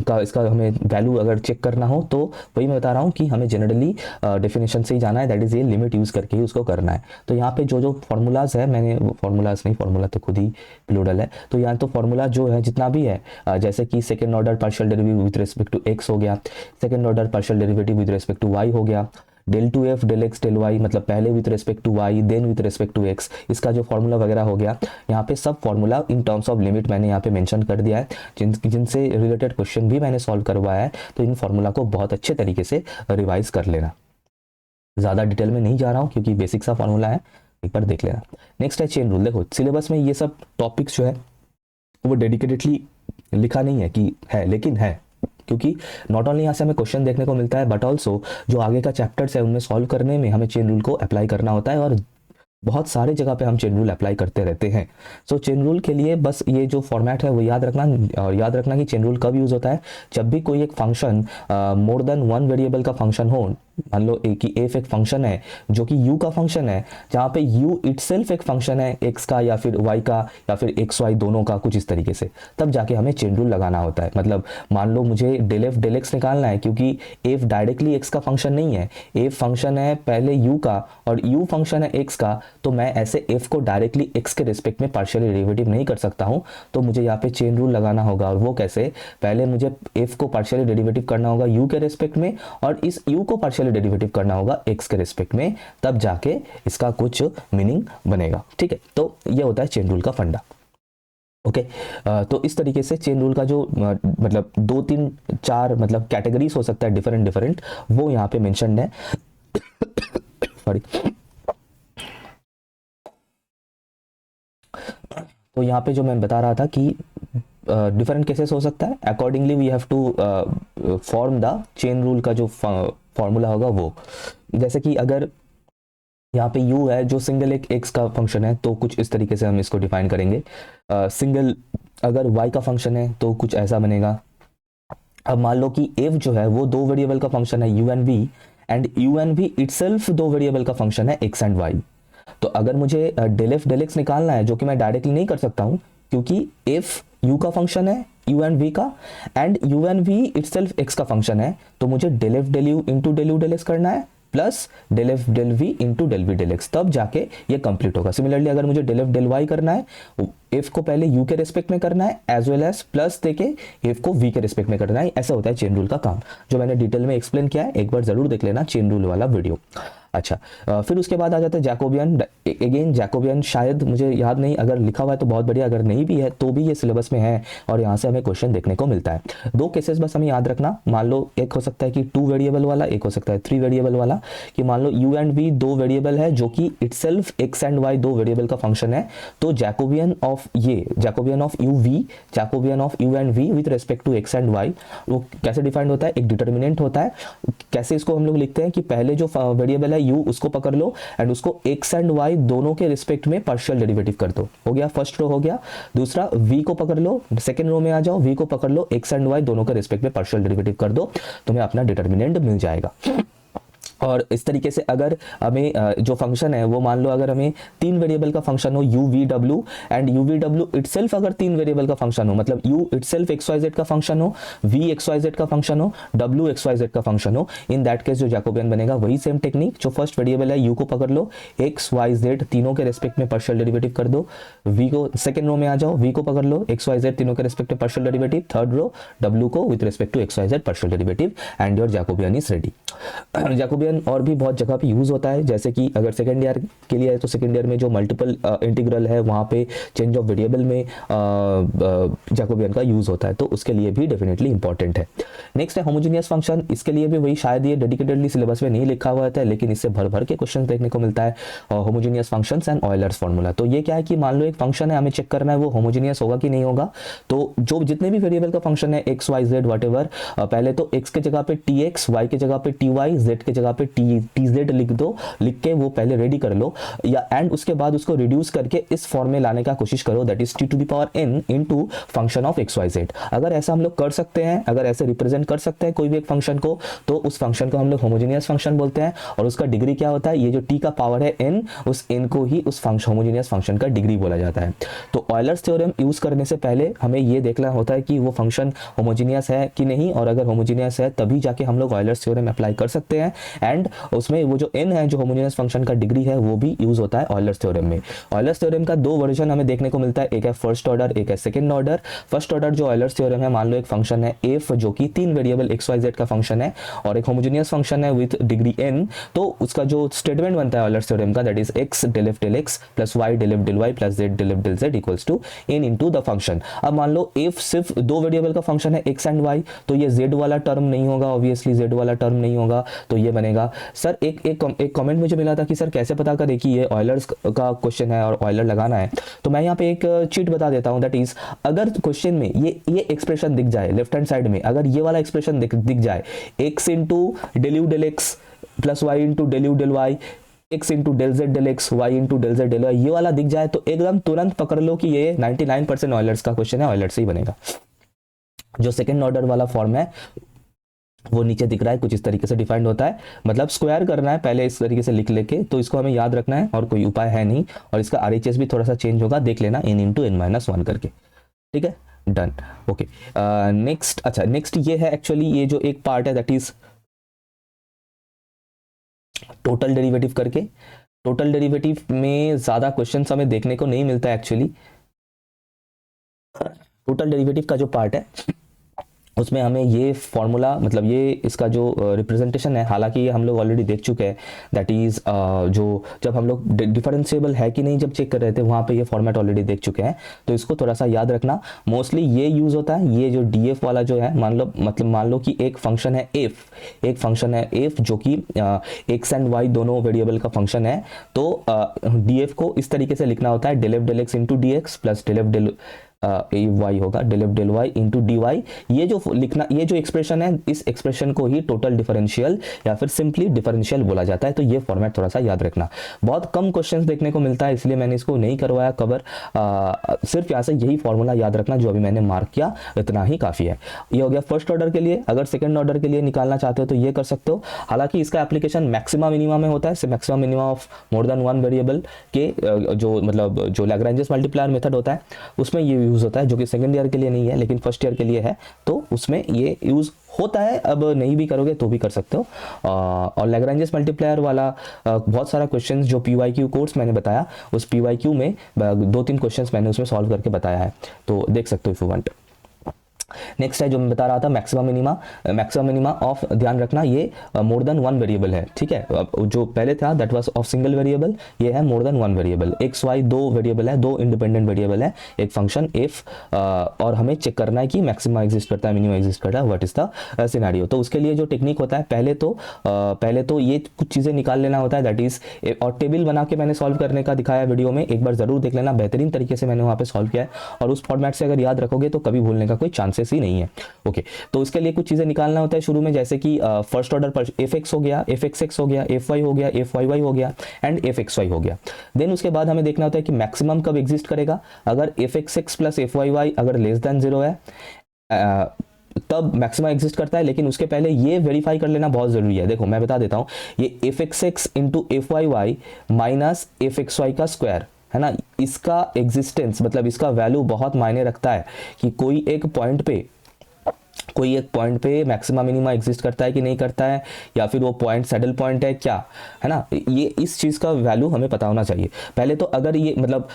Speaker 1: का इसका हमें वैल्यू अगर चेक करना हो, तो वही मैं बता रहा हूँ कि हमें जनरली डेफिनेशन से ही जाना है, दैट इज ये लिमिट यूज़ करके ही उसको करना है। तो यहाँ पे जो फार्मूलाज है, मैंने फार्मूलाज नहीं, फार्मूला तो खुद ही प्लूरल है, तो यहाँ तो फार्मूला जो है जितना भी है, जैसे कि second order partial derivative with respect to x हो गया, second order partial derivative with respect to y हो गया, del two f del x del y, मतलब पहले with respect to y then with respect to x, इसका जो formula वगैरह हो गया, यहाँ पे सब formula in terms of limit मैंने यहाँ पे मेंशन कर दिया है, जिनसे रिलेटेड क्वेश्चन भी मैंने सॉल्व करवाया है। तो इन फॉर्मूला को बहुत अच्छे तरीके से रिवाइज कर लेना। ज़्यादा डिटेल में नहीं जा रहा हूँ क्योंकि बेसिक सा फॉर्मूला है, एक बार देख लेना। नेक्स्ट है चेन रूल। देखो सिलेबस में ये सब टॉपिक्स जो है वो डेडिकेटेडली लिखा नहीं है कि है, लेकिन है, क्योंकि नॉट ओनली यहाँ से हमें क्वेश्चन देखने को मिलता है, बट ऑल्सो जो आगे का चैप्टर्स है उनमें सॉल्व करने में हमें चेन रूल को अप्लाई करना होता है, और बहुत सारे जगह पे हम चेन रूल अप्लाई करते रहते हैं। सो चेन रूल के लिए बस ये जो फॉर्मेट है वो याद रखना, और याद रखना कि चेन रूल कब यूज़ होता है, जब भी कोई एक फंक्शन मोर देन वन वेरिएबल का फंक्शन हो। मान लो कि एफ एक फंक्शन है जो कि यू का फंक्शन है, जहाँ पे यू इटसेल्फ एक फंक्शन है एक्स का या फिर वाई का या फिर एक्स वाई दोनों का, कुछ इस तरीके से, तब जाके हमें चेन रूल लगाना होता है। मतलब मान लो मुझे डेल एफ डेल एक्स निकालना है, क्योंकि एफ डायरेक्टली एक्स का फंक्शन नहीं है, एफ फंक्शन है पहले यू का और यू फंक्शन है एक्स का, तो मैं ऐसे एफ को डायरेक्टली एक्स के रिस्पेक्ट में पार्शियल डेरिवेटिव नहीं कर सकता हूँ। तो मुझे यहाँ पे चेन रूल लगाना होगा, और वो कैसे, पहले मुझे एफ को पार्शियल डेरिवेटिव करना होगा यू के रिस्पेक्ट में, और इस यू को पार्शियल डेरिवेटिव करना होगा एक्स के रिस्पेक्ट में, तब जाके इसका कुछ मीनिंग बनेगा। ठीक है, तो ये होता है चेन रूल का फंडा। ओके, तो इस तरीके से चेन रूल का जो मतलब 2 3 4 मतलब कैटेगरीज हो सकता है डिफरेंट, वो यहाँ पे मेंशन्ड है। सॉरी। तो यहाँ पे जो मैं बता रहा था कि डिफरेंट केसेस हो सकता है, accordingly we have to form the chain rule का जो फॉर्मूला होगा वो। जैसे कि अगर यहाँ पे u है जो सिंगल एक x का फंक्शन है, तो कुछ इस तरीके से हम इसको डिफाइन करेंगे। सिंगल अगर y का फंक्शन है तो कुछ ऐसा बनेगा। अब मान लो कि f जो है वो 2 वेरिएबल का फंक्शन है u and v, and u and v itself 2 variable का फंक्शन है x and y। तो अगर मुझे डेल एफ डेल एक्स निकालना है, जो कि मैं डायरेक्टली नहीं कर सकता हूँ क्योंकि f u का फंक्शन है u and v का, and u and v itself x का फंक्शन है, तो मुझे del F del u into del u del x करना है plus del F del v into del v del x, तब जाके ये कंप्लीट होगा। सिमिलरली अगर मुझे डेल एफ डेल वाई करना है, एफ को पहले यू के रिस्पेक्ट में करना है एज वेल एज प्लस देके एफ को वी के रिस्पेक्ट में करना है। ऐसा होता है चेन रूल का काम, जो मैंने डिटेल में एक्सप्लेन किया है, एक बार जरूर देख लेना चेन रूल वाला वीडियो। अच्छा, फिर उसके बाद आ जाता है जैकोबियन। अगेन जैकोबियन शायद मुझे याद नहीं, अगर लिखा हुआ है तो बहुत बढ़िया, अगर नहीं भी है तो भी ये सिलेबस में है और यहाँ से हमें क्वेश्चन देखने को मिलता है। 2 केसेस बस हमें याद रखना। मान लो एक हो सकता है कि 2 वेरिएबल वाला, एक हो सकता है 3 वेरिएबल वाला, कि मान लो u एंड v 2 वेरिएबल है जो कि itself x and y 2 variable का फंक्शन है, तो Jacobian of u v, Jacobian of u and v with respect to x and y, वो कैसे डिफाइंड होता है, एक डिटर्मिनेंट होता है। कैसे इसको हम लोग लिखते हैं कि पहले जो वेरिएबल है u उसको पकड़ लो एंड उसको x एंड y दोनों के रिस्पेक्ट में पार्शियल डेरिवेटिव कर दो, हो गया फर्स्ट रो हो गया। दूसरा v को पकड़ लो, सेकंड रो में आ जाओ, v को पकड़ लो, x एंड y दोनों के रिस्पेक्ट में पार्शियल डेरिवेटिव कर दो, तुम्हें अपना डिटर्मिनेंट मिल जाएगा। और इस तरीके से अगर हमें जो फंक्शन है वो मान लो अगर हमें 3 वेरिएबल का फंक्शन हो u v w, and u v w itself अगर 3 वेरिएबल का फंक्शन हो, मतलब u itself x y z का फंक्शन हो, v x y z का फंक्शन हो, w x y z का फंक्शन हो, इन दैट केस जो जैकोबियन बनेगा वही सेम टेक्निक, जो फर्स्ट वेरिएबल है u को पकड़ लो, x y z तीनों के रिस्पेक्ट में पार्शियल डेरिवेटिव कर दो, v को सेकंड रो में आ जाओ, v को पकड़ लो, x y z तीनों के रिस्पेक्ट में partial derivative, third row w को with respect to x y z partial derivative, and your Jacobian is ready. Jacobian theorem और भी बहुत जगह पे यूज़ होता है, जैसे कि अगर सेकेंड ईयर के लिए है तो सेकेंड ईयर में जो मल्टीपल इंटीग्रल है वहाँ पे चेंज ऑफ वेरिएबल में जैकोबियन का यूज़ होता है, तो उसके लिए भी डेफिनेटली इंपॉर्टेंट है। नेक्स्ट है होमोजीनियस फंक्शन। इसके लिए भी वही शायद ये डेडिकेटेडली सिलेबस में नहीं लिखा हुआ है, लेकिन इससे भर भर के क्वेश्चन देखने को मिलता है, homogeneous functions and Euler's formula. तो ये क्या है कि मान लो एक फंक्शन है, हमें चेक करना है वो होमोजीनियस होगा कि नहीं होगा। तो जो जितने भी वेरिएबल का फंक्शन है एक्स वाई जेड वॉटेवर, पहले तो एक्स के जगह पे टी एक्स, वाई के जगह पे टी वाई, जेड के जगह पे टी जेड लिख दो, लिख के वो पहले रेडी कर लो, या एंड उसके बाद उसको रिड्यूस करके इस फॉर्म में लाने का कोशिश करो, that is t to the power n into function of x y z. अगर ऐसा हम लोग कर सकते हैं, अगर ऐसे रिप्रेजेंट कर सकते हैं कोई भी एक फंक्शन को, तो उस फंक्शन को हम लोग होमोजीनियस फंक्शन बोलते हैं। और उसका डिग्री क्या होता है, ये जो t का पावर है n, उस n को ही उस फंक्शन होमोजीनियस फंक्शन का डिग्री बोला जाता है। तो ऑयलर्स थ्योरम यूज करने से पहले हमें ये देखना होता है कि वो फंक्शन होमोजीनियस है कि नहीं, और अगर होमोजीनियस है तभी जाके हम लोग ऑयलर्स थ्योरम अप्लाई कर सकते हैं। एंड उसमें वो जो n है जो होमोजीनियस फंक्शन का डिग्री है वो भी यूज होता है ऑयलर्स थ्योरम में। ऑयलर्स थ्योरम का दो वर्जन हमें देखने को मिलता है, एक है फर्स्ट ऑर्डर, एक है सेकंड ऑर्डर। फर्स्ट ऑर्डर जो ऑयलर्स थ्योरम है, मान लो एक फंक्शन है f जो कि 3 वेरिएबल एक्स वाई जेड का फंक्शन है और एक होमोजीनियस फंक्शन है विद डिग्री n, तो उसका जो स्टेटमेंट बनता है ऑयलर्स थ्योरम का, that is x del f del x plus y del f del y plus z del f del z equals to n into the function. अब मान लो f सिर्फ दो वेरिएबल का फंक्शन है x and y, तो ये z वाला term नहीं होगा, ऑब्वियसली z वाला टर्म नहीं होगा, तो ये बनेगा। सर एक कमेंट मुझे मिला था कि सर कैसे पता करें कि ये ऑयलर्स का क्वेश्चन है और ऑयलर लगाना है, तो मैं यहाँ पे एक चीट बता देता हूँ, दैट इज अगर क्वेश्चन में ये एक्सप्रेशन दिख जाए लेफ्ट हैंड साइड में, अगर ये वाला एक्सप्रेशन दिख जाए x into del u del x plus y into del u del y, x into del z del x, y into del z del y, ये वाला दिख जाए तो एकदम तुरंत पकड़ लो कि ये 99% ऑयलर्स का क्वेश्चन है, ऑयलर्स से ही बनेगा। जो सेकंड ऑर्डर वाला फॉर्म है वो नीचे दिख रहा है, कुछ इस तरीके से डिफाइंड होता है, मतलब स्क्वायर करना है पहले इस तरीके से लिख लेके, तो इसको हमें याद रखना है और कोई उपाय है नहीं। और इसका आरएचएस भी थोड़ा सा चेंज होगा, देख लेना, n इंटू n माइनस 1 करके, ठीक है, डन, ओके। नेक्स्ट, अच्छा नेक्स्ट ये है एक्चुअली ये जो एक पार्ट है दैट इज टोटल डेरिवेटिव करके। टोटल डेरिवेटिव में ज्यादा क्वेश्चंस हमें देखने को नहीं मिलता है एक्चुअली। टोटल डेरिवेटिव का जो पार्ट है उसमें हमें ये फॉर्मूला, मतलब ये इसका जो रिप्रेजेंटेशन है, हालांकि ये हम लोग ऑलरेडी देख चुके हैं, दैट इज जो जब हम लोग डिफरेंशिएबल है कि नहीं जब चेक कर रहे थे वहाँ पे ये फॉर्मेट ऑलरेडी देख चुके हैं, तो इसको थोड़ा सा याद रखना। मोस्टली ये यूज होता है, ये जो डी वाला जो है, मान लो कि एक फंक्शन है एफ जो कि एक्स एंड वाई दोनों वेरिएबल का फंक्शन है, तो डी को इस तरीके से लिखना होता है, del F del X into D x plus del F del Y होगा, del F del Y into D Y. ये जो लिखना, ये जो एक्सप्रेशन है, इस एक्सप्रेशन को ही टोटल डिफरेंशियल या फिर सिंपली डिफरेंशियल बोला जाता है। तो ये फॉर्मेट थोड़ा सा याद रखना, बहुत कम क्वेश्चंस देखने को मिलता है, इसलिए मैंने इसको नहीं करवाया कवर। सिर्फ यहाँ से यही फॉर्मूला याद रखना जो अभी मैंने मार्क किया, इतना ही काफी है। ये हो गया फर्स्ट ऑर्डर के लिए। अगर सेकंड ऑर्डर के लिए निकालना चाहते हो तो ये कर सकते हो, हालांकि इसका एप्लीकेशन मैक्सिमा मिनिमा में होता है। Maxima minima of more than one variable के जो मतलब जो लैग्रेंजेस मल्टीप्लायर मेथड होता है उसमें ये यूज होता है, जो कि सेकंड ईयर के लिए नहीं है लेकिन फर्स्ट ईयर के लिए है, तो उसमें ये यूज होता है। अब नहीं भी करोगे तो भी कर सकते हो। और लैग्रेंजेस मल्टीप्लायर वाला बहुत सारा क्वेश्चंस जो पीवाईक्यू कोर्स मैंने बताया, उस पीवाईक्यू में 2-3 क्वेश्चंस मैंने उसमें सॉल्व करके बताया है, तो देख सकते हो इफ यू वांट। नेक्स्ट है जो मैं बता रहा था मैक्सिमम मिनिमा ऑफ, ध्यान रखना ये मोर देन वन वेरिएबल है, ठीक है। जो पहले था that was of single variable, ये है more than one variable. X y दो वेरिएबल है, दो इंडिपेंडेंट वेरिएबल है, एक फंक्शन एफ, और हमें चेक करना है कि मैक्सिमा एग्जिस्ट करता है, मिनिमा एग्जिस्ट करता है, व्हाट इज द सिनेरियो। तो उसके लिए जो टेक्निक होता है, पहले तो ये कुछ चीजें निकाल लेना होता है, दैट इज, और टेबल बना के मैंने सॉल्व करने का दिखाया वीडियो में, एक बार जरूर देख लेना, बेहतरीन तरीके से मैंने वहां पे सॉल्व किया है, और उस फॉर्मेट से अगर याद रखोगे तो कभी भूलने का कोई चांसेस ही नहीं है। ओके, तो उसके लिए कुछ चीजें निकालना होता है शुरू में, जैसे कि फर्स्ट ऑर्डर पर एफ एक्स हो गया, एफ एक्स एक्स हो गया, एफ वाई हो गया, एफ वाई वाई हो गया एंड एफ एक्स वाई हो गया। देन उसके बाद हमें देखना होता है कि मैक्सिमम कब एग्जिस्ट करेगा। अगर f x x plus f y y अगर लेस देन 0 है तब मैक्सिमा एग्जिस्ट करता है, लेकिन उसके पहले ये वेरीफाई कर लेना बहुत जरूरी है। देखो मैं बता देता हूं, ये f x x into f y y minus f x y का स्क्वायर है ना, इसका एग्जिस्टेंस मतलब इसका वैल्यू बहुत मायने रखता है कि कोई एक पॉइंट पे मैक्सिमा मिनिमा एग्जिस्ट करता है कि नहीं करता है, या फिर वो पॉइंट सैडल पॉइंट है क्या, है ना, ये इस चीज का वैल्यू हमें पता होना चाहिए। पहले तो अगर ये मतलब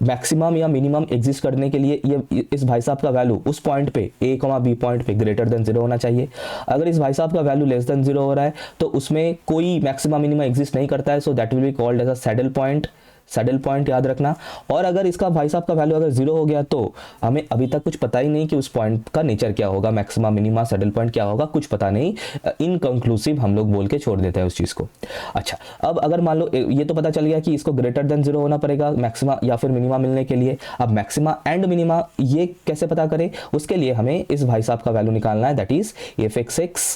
Speaker 1: मैक्सिमम या मिनिमम एग्जिस्ट करने के लिए ये इस भाई साहब का वैल्यू उस पॉइंट पे ए कॉमा बी पॉइंट पे ग्रेटर देन 0 होना चाहिए। अगर इस भाई साहब का वैल्यू लेस देन 0 हो रहा है तो उसमें कोई मैक्सिमम मिनिमम एग्जिस्ट नहीं करता है, so that will be called as a saddle point. Saddle point याद रखना। और अगर इसका भाई साहब का वैल्यू अगर 0 हो गया तो हमें अभी तक कुछ पता ही नहीं कि उस पॉइंट का नेचर क्या होगा, मैक्सिमा मिनिमा सैडल पॉइंट क्या होगा, कुछ पता नहीं, इनकंक्लूसिव हम लोग बोल के छोड़ देते हैं उस चीज़ को। अच्छा, अब अगर मान लो ये तो पता चल गया कि इसको ग्रेटर देन 0 होना पड़ेगा मैक्सिमा या फिर मिनिमा मिलने के लिए। अब मैक्सिमा एंड मिनिमा ये कैसे पता करें, उसके लिए हमें इस भाई साहब का वैल्यू निकालना है, that is fxx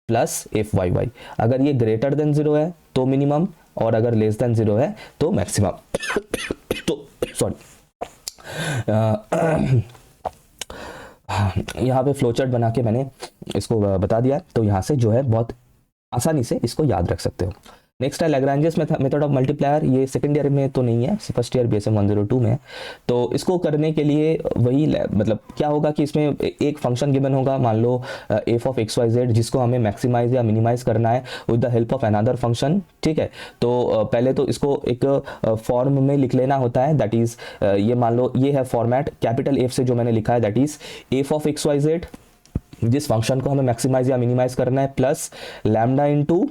Speaker 1: plus fyy। अगर ये ग्रेटर देन 0 है तो मिनिमम, और अगर लेस देन 0 है तो मैक्सिमम। तो सॉरी, यहाँ पे फ्लोचार्ट बना के मैंने इसको बता दिया, तो यहाँ से जो है बहुत आसानी से इसको याद रख सकते हो। नेक्स्ट है लैग्रेंजेस मेथड ऑफ मल्टीप्लायर। ये सेकंड ईयर में तो नहीं है, फर्स्ट ईयर BSM 102 में है। तो इसको करने के लिए वही मतलब क्या होगा कि इसमें एक फंक्शन गिवन होगा, मान लो f ऑफ xyz, जिसको हमें मैक्सिमाइज या मिनिमाइज करना है with the help of another function. ठीक है, तो पहले तो इसको एक फॉर्म में लिख लेना होता है, दैट इज ये मान लो ये है फॉर्मेट, कैपिटल F से जो मैंने लिखा है that is f of xyz, जिस फंक्शन को हमें मैक्सिमाइज या मिनिमाइज करना है, plus lambda into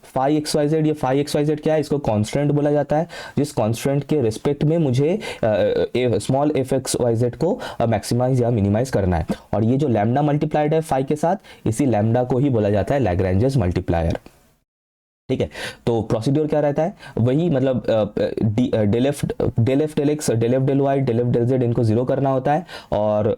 Speaker 1: phi XYZ। ये फाई XYZ क्या है, इसको कांस्टेंट बोला जाता है, जिस कांस्टेंट के रिस्पेक्ट में मुझे स्मॉल f XYZ को मैक्सिमाइज या मिनिमाइज करना है। और ये जो लैम्डा मल्टीप्लाइड है फाई के साथ, इसी लैम्डा को ही बोला जाता है लैग्रेंजेस मल्टीप्लायर। ठीक है, तो प्रोसीड्योर क्या रहता है, वही मतलब del F del x del F del y del F del z इनको 0 करना होता है, और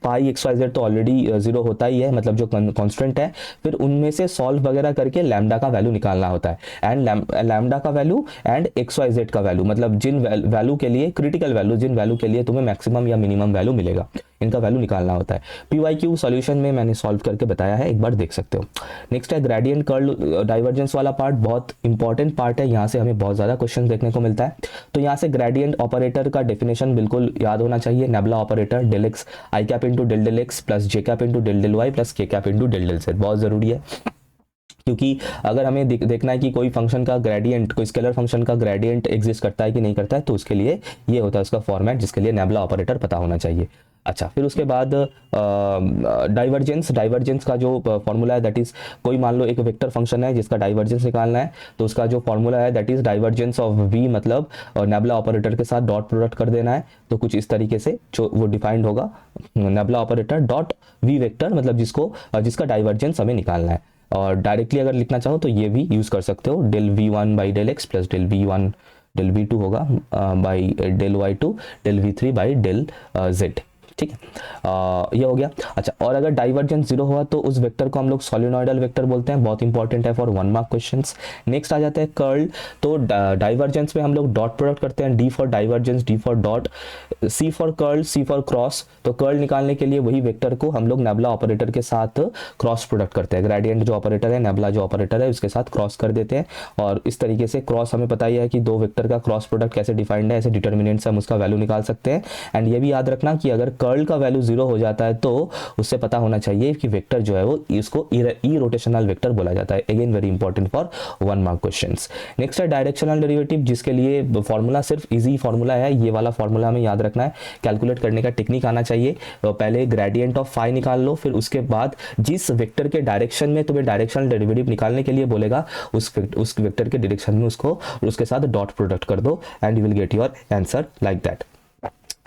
Speaker 1: पाई XYZ तो ऑलरेडी 0 होता ही है, मतलब जो कांस्टेंट है, फिर उनमें से सॉल्व वगैरह करके लैम्डा का वैल्यू निकालना होता है। एंड लैम्डा का वैल्यू एंड XYZ का वैल्यू, मतलब जिन वैल्यू के लिए क्रिटिकल वैल्यू, जिन वैल्यू के लिए तुम्हें मैक्सिमम या मिनिमम वैल्यू मिलेगा, इनका वैल्यू निकालना होता है। PYQ सॉल्यूशन में मैंने सॉल्व करके बताया है, एक बार देख सकते हो। नेक्स्ट है ग्रेडियंट कर्ल डाइवर्जेंस वाला पार्ट, बहुत इंपॉर्टेंट पार्ट है, यहाँ से हमें बहुत ज़्यादा क्वेश्चन देखने को मिलता है। तो यहाँ से ग्रेडियंट ऑपरेटर का डेफिनेशन बिल्कुल याद होना चाहिए, nabla operator del X I cap into del del x plus J cap into del del Y plus K cap into del del Z, बहुत ज़रूरी है। क्योंकि अगर हमें देखना है कि कोई फंक्शन का ग्रेडियंट, कोई स्केलर फंक्शन का ग्रेडियंट एग्जिस्ट करता है कि नहीं करता है, तो उसके लिए ये होता है उसका फॉर्मेट, जिसके लिए नेबुला ऑपरेटर पता होना चाहिए। अच्छा, फिर उसके बाद डाइवर्जेंस का जो फॉर्मूला है दैट इज, कोई मान लो एक वेक्टर फंक्शन है जिसका डाइवर्जेंस निकालना है, तो उसका जो फॉर्मूला है that is divergence of v, मतलब नेबुला ऑपरेटर के साथ डॉट प्रोडक्ट कर देना है। तो कुछ इस तरीके से जो वो डिफाइंड होगा, nebula operator dot v vector, मतलब जिसका डाइवर्जेंस हमें निकालना है। और डायरेक्टली अगर लिखना चाहो तो ये भी यूज़ कर सकते हो, del v1 by del x plus del v1 del v2 होगा by del y2 del v3 by del z। ठीक है, ये हो गया। अच्छा, और अगर डाइवर्जेंस 0 हुआ तो उस वेक्टर को हम लोग सोलिनॉइडल वेक्टर बोलते हैं, बहुत इंपॉर्टेंट है फॉर 1 मार्क क्वेश्चंस। नेक्स्ट आ जाता है कर्ल। तो डाइवर्जेंस में हम लोग डॉट प्रोडक्ट करते हैं, D for divergence, D for dot, C for curl, C for cross. तो कर्ल निकालने के लिए वही वेक्टर को हम लोग नेबुला ऑपरेटर के साथ क्रॉस प्रोडक्ट करते हैं, ग्रेडियंट जो ऑपरेटर है, नेबुला जो ऑपरेटर है, उसके साथ क्रॉस कर देते हैं। और इस तरीके से क्रॉस, हमें पता ही है कि दो वेक्टर का क्रॉस प्रोडक्ट कैसे डिफाइंड है, ऐसे डिटर्मिनेंट से हम उसका वैल्यू निकाल सकते हैं। एंड ये भी याद रखना कि अगर कर्ल का वैल्यू 0 हो जाता है तो उससे पता होना चाहिए कि वेक्टर जो है वो इसको ई रोटेशनल वेक्टर बोला जाता है। Again very important for 1 mark questions. Next है डायरेक्शनल डेरिवेटिव, जिसके लिए फॉर्मूला सिर्फ इजी फॉर्मूला है, ये वाला फॉर्मूला हमें याद रखना है, कैलकुलेट करने का टेक्निक आना चाहिए। तो पहले ग्रेडियंट ऑफ फाई निकाल लो, फिर उसके बाद जिस वेक्टर के डायरेक्शन में तुम्हें डायरेक्शनल डेरिवेटिव निकालने के लिए बोलेगा, उस वेक्टर के डायरेक्शन में उसके साथ डॉट प्रोडक्ट कर दो and you will get your answer like that.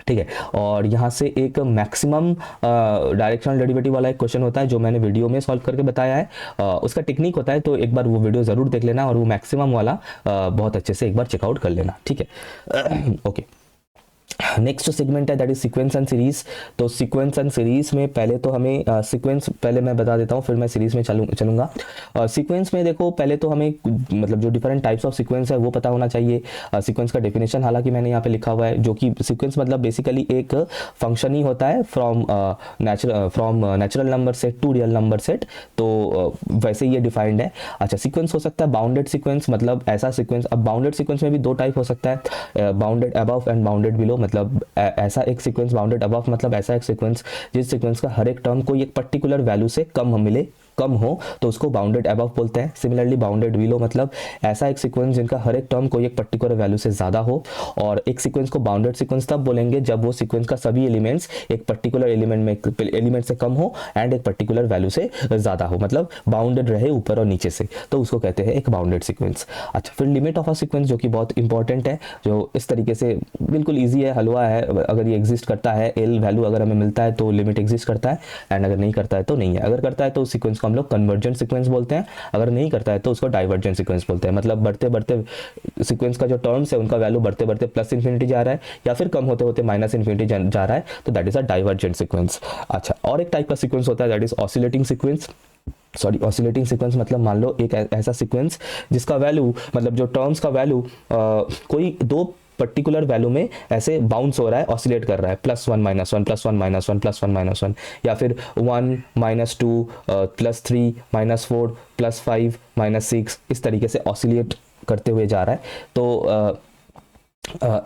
Speaker 1: ठीक है, और यहाँ से एक मैक्सिमम डायरेक्शनल डेरिवेटिव वाला एक क्वेश्चन होता है जो मैंने वीडियो में सॉल्व करके बताया है, उसका टेक्निक होता है, तो एक बार वो वीडियो ज़रूर देख लेना और वो मैक्सिमम वाला बहुत अच्छे से एक बार चेकआउट कर लेना। ठीक है, ओके। नेक्स्ट सेगमेंट है that is sequence and series. तो सीक्वेंस एंड सीरीज में पहले तो हमें सीक्वेंस पहले मैं बता देता हूँ, फिर मैं सीरीज में चलूंगा। सीक्वेंस में देखो, पहले तो हमें मतलब जो डिफरेंट टाइप्स ऑफ सीक्वेंस है वो पता होना चाहिए। सीक्वेंस का डेफिनेशन हालांकि मैंने यहाँ पे लिखा हुआ है, जो कि सीक्वेंस मतलब बेसिकली एक फंक्शन ही होता है from natural number set to real number set, तो वैसे ये डिफाइंड है। अच्छा, सीक्वेंस हो सकता है बाउंडेड सीक्वेंस, मतलब ऐसा सीक्वेंस, अब बाउंडेड सीक्वेंस में भी दो टाइप हो सकता है, bounded above and bounded below. मतलब ऐसा एक सीक्वेंस, बाउंडेड अबव मतलब ऐसा एक सीक्वेंस जिस सीक्वेंस का हर एक टर्म को एक पर्टिकुलर वैल्यू से कम मिले, कम हो तो उसको बाउंडेड अबव बोलते हैं। सिमिलरली बाउंडेड बिलो मतलब ऐसा एक सीक्वेंस जिनका हर एक टर्म कोई एक पर्टिकुलर वैल्यू से ज़्यादा हो, और एक सीक्वेंस को बाउंडेड सीक्वेंस तब बोलेंगे जब वो सीक्वेंस का सभी एलिमेंट्स एक पर्टिकुलर एलिमेंट से कम हो एंड एक पर्टिकुलर वैल्यू से ज़्यादा हो, मतलब बाउंडेड रहे ऊपर और नीचे से, तो उसको कहते हैं एक बाउंडेड सीक्वेंस। अच्छा, फिर लिमिट ऑफ अ सीक्वेंस जो कि बहुत इंपॉर्टेंट है, जो इस तरीके से बिल्कुल ईजी है, हलवा है, अगर ये एग्जिस्ट करता है, एल वैल्यू अगर हमें मिलता है तो लिमिट एग्जिस्ट करता है, एंड अगर नहीं करता है तो नहीं है। अगर करता है तो उस सीक्वेंस को हम लोग कन्वर्जेंट सीक्वेंस बोलते हैं, अगर नहीं करता है तो उसको डाइवर्जेंट सीक्वेंस बोलते हैं। मतलब बढ़ते बढ़ते सीक्वेंस का जो टर्म्स है उनका वैल्यू बढ़ते बढ़ते प्लस इन्फिनिटी जा रहा है या फिर कम होते होते माइनस इन्फिनिटी जा रहा है, तो that is a divergent sequence. अच्छा, और एक टाइप का सीक्वेंस होता है that is oscillating sequence. Oscillating sequence मतलब मान लो एक ऐसा सीक्वेंस जिसका वैल्यू मतलब जो टर्म्स का वैल्यू कोई दो पर्टिकुलर वैल्यू में ऐसे बाउंस हो रहा है, ऑसिलेट कर रहा है, +1 -1 +1 -1 +1 -1, या फिर 1 -2 +3 -4 +5 -6, इस तरीके से ऑसिलेट करते हुए जा रहा है। तो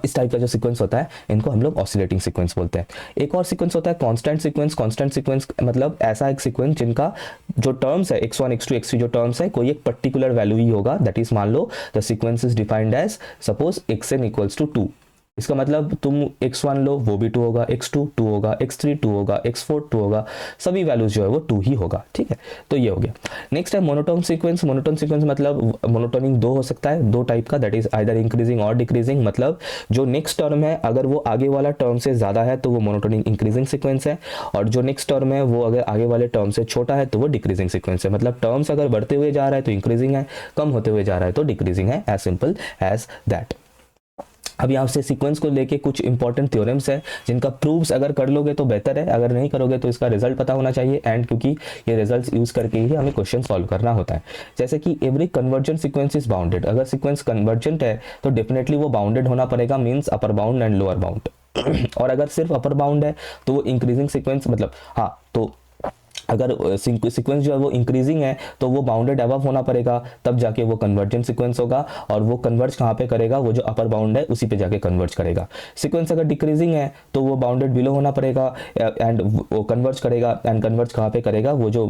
Speaker 1: इस टाइप का जो सीक्वेंस होता है इनको हम लोग ऑसिलेटिंग सीक्वेंस बोलते हैं। एक और सीक्वेंस होता है कांस्टेंट सीक्वेंस। कांस्टेंट सीक्वेंस मतलब ऐसा एक सीक्वेंस जिनका जो टर्म्स है x1 x2 x3 जो टर्म्स है कोई एक पर्टिकुलर वैल्यू ही होगा, दैट इज मान लो the sequence is defined as suppose xn = 2। इसका मतलब तुम x1 लो वो भी 2 होगा, x2 2 होगा, x3 2 होगा, x4 2 होगा, सभी वैल्यूज जो है वो 2 ही होगा। ठीक है, तो ये हो गया। नेक्स्ट है मोनोटोन सीक्वेंस। मोनोटोन सीक्वेंस मतलब मोनोटोनिक दो हो सकता है, दो टाइप का, दैट इज आइदर इंक्रीजिंग और डिक्रीजिंग। मतलब जो नेक्स्ट टर्म है अगर वो आगे वाला टर्म से ज़्यादा है तो वो मोनोटोनिक इंक्रीजिंग सीक्वेंस है, और जो नेक्स्ट टर्म है वो अगर आगे वाले टर्म से छोटा है तो वो डिक्रीजिंग सीक्वेंस है। मतलब टर्म्स अगर बढ़ते हुए जा रहा है तो इंक्रीजिंग है, कम होते हुए जा रहा है तो डिक्रीजिंग है, एज सिंपल एज दैट। अब यहाँ से सीक्वेंस को लेके कुछ इंपॉर्टेंट थ्योरम्स है जिनका प्रूफ्स अगर कर लोगे तो बेहतर है, अगर नहीं करोगे तो इसका रिजल्ट पता होना चाहिए, एंड क्योंकि ये रिजल्ट्स यूज करके ही हमें क्वेश्चन सॉल्व करना होता है। जैसे कि every convergent sequence is bounded. अगर सीक्वेंस कन्वर्जेंट है तो डेफिनेटली वो बाउंडेड होना पड़ेगा, means upper bound and lower bound. और अगर सिर्फ अपर बाउंड है तो वो इंक्रीजिंग सीक्वेंस, मतलब हाँ, तो अगर सीक्वेंस जो है वो इंक्रीजिंग है तो वो बाउंडेड अबव होना पड़ेगा, तब जाके वो कन्वर्जेंट सीक्वेंस होगा, और वो कन्वर्ज कहाँ पे करेगा, वो जो अपर बाउंड है उसी पे जाके कन्वर्ज करेगा। सीक्वेंस अगर डिक्रीजिंग है तो वो बाउंडेड बिलो होना पड़ेगा एंड वो कन्वर्ज करेगा, एंड कन्वर्ज कहाँ पे करेगा, वो जो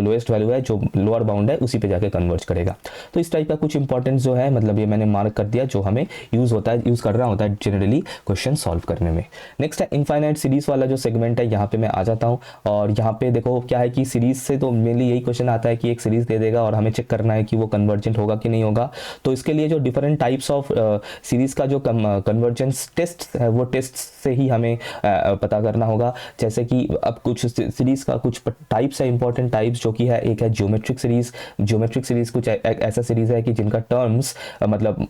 Speaker 1: लोएस्ट वैल्यू है जो लोअर बाउंड है उसी पे जाके कन्वर्ज करेगा। तो इस टाइप का कुछ इंपॉर्टेंस जो है, मतलब ये मैंने मार्क कर दिया, जो हमें यूज करना होता है जनरली क्वेश्चन सॉल्व करने में। नेक्स्ट है इनफाइनाइट सीरीज वाला जो सेगमेंट है, यहाँ पे मैं आ जाता हूँ, और यहाँ पे देखो क्या है कि सीरीज से तो मेनली यही क्वेश्चन आता है कि एक सीरीज दे देगा और हमें चेक करना है कि वो कन्वर्जेंट होगा कि नहीं होगा। तो इसके लिए जो डिफरेंट टाइप्स ऑफ सीरीज का जो कन्वर्जेंस टेस्ट है वो टेस्ट से ही हमें पता करना होगा। जैसे कि अब कुछ सीरीज का कुछ टाइप्स है, इंपॉर्टेंट टाइप्स, जो कि है एक है ज्योमेट्रिक सीरीज। ज्योमेट्रिक सीरीज कुछ ऐसा सीरीज है कि जिनका टर्म्स मतलब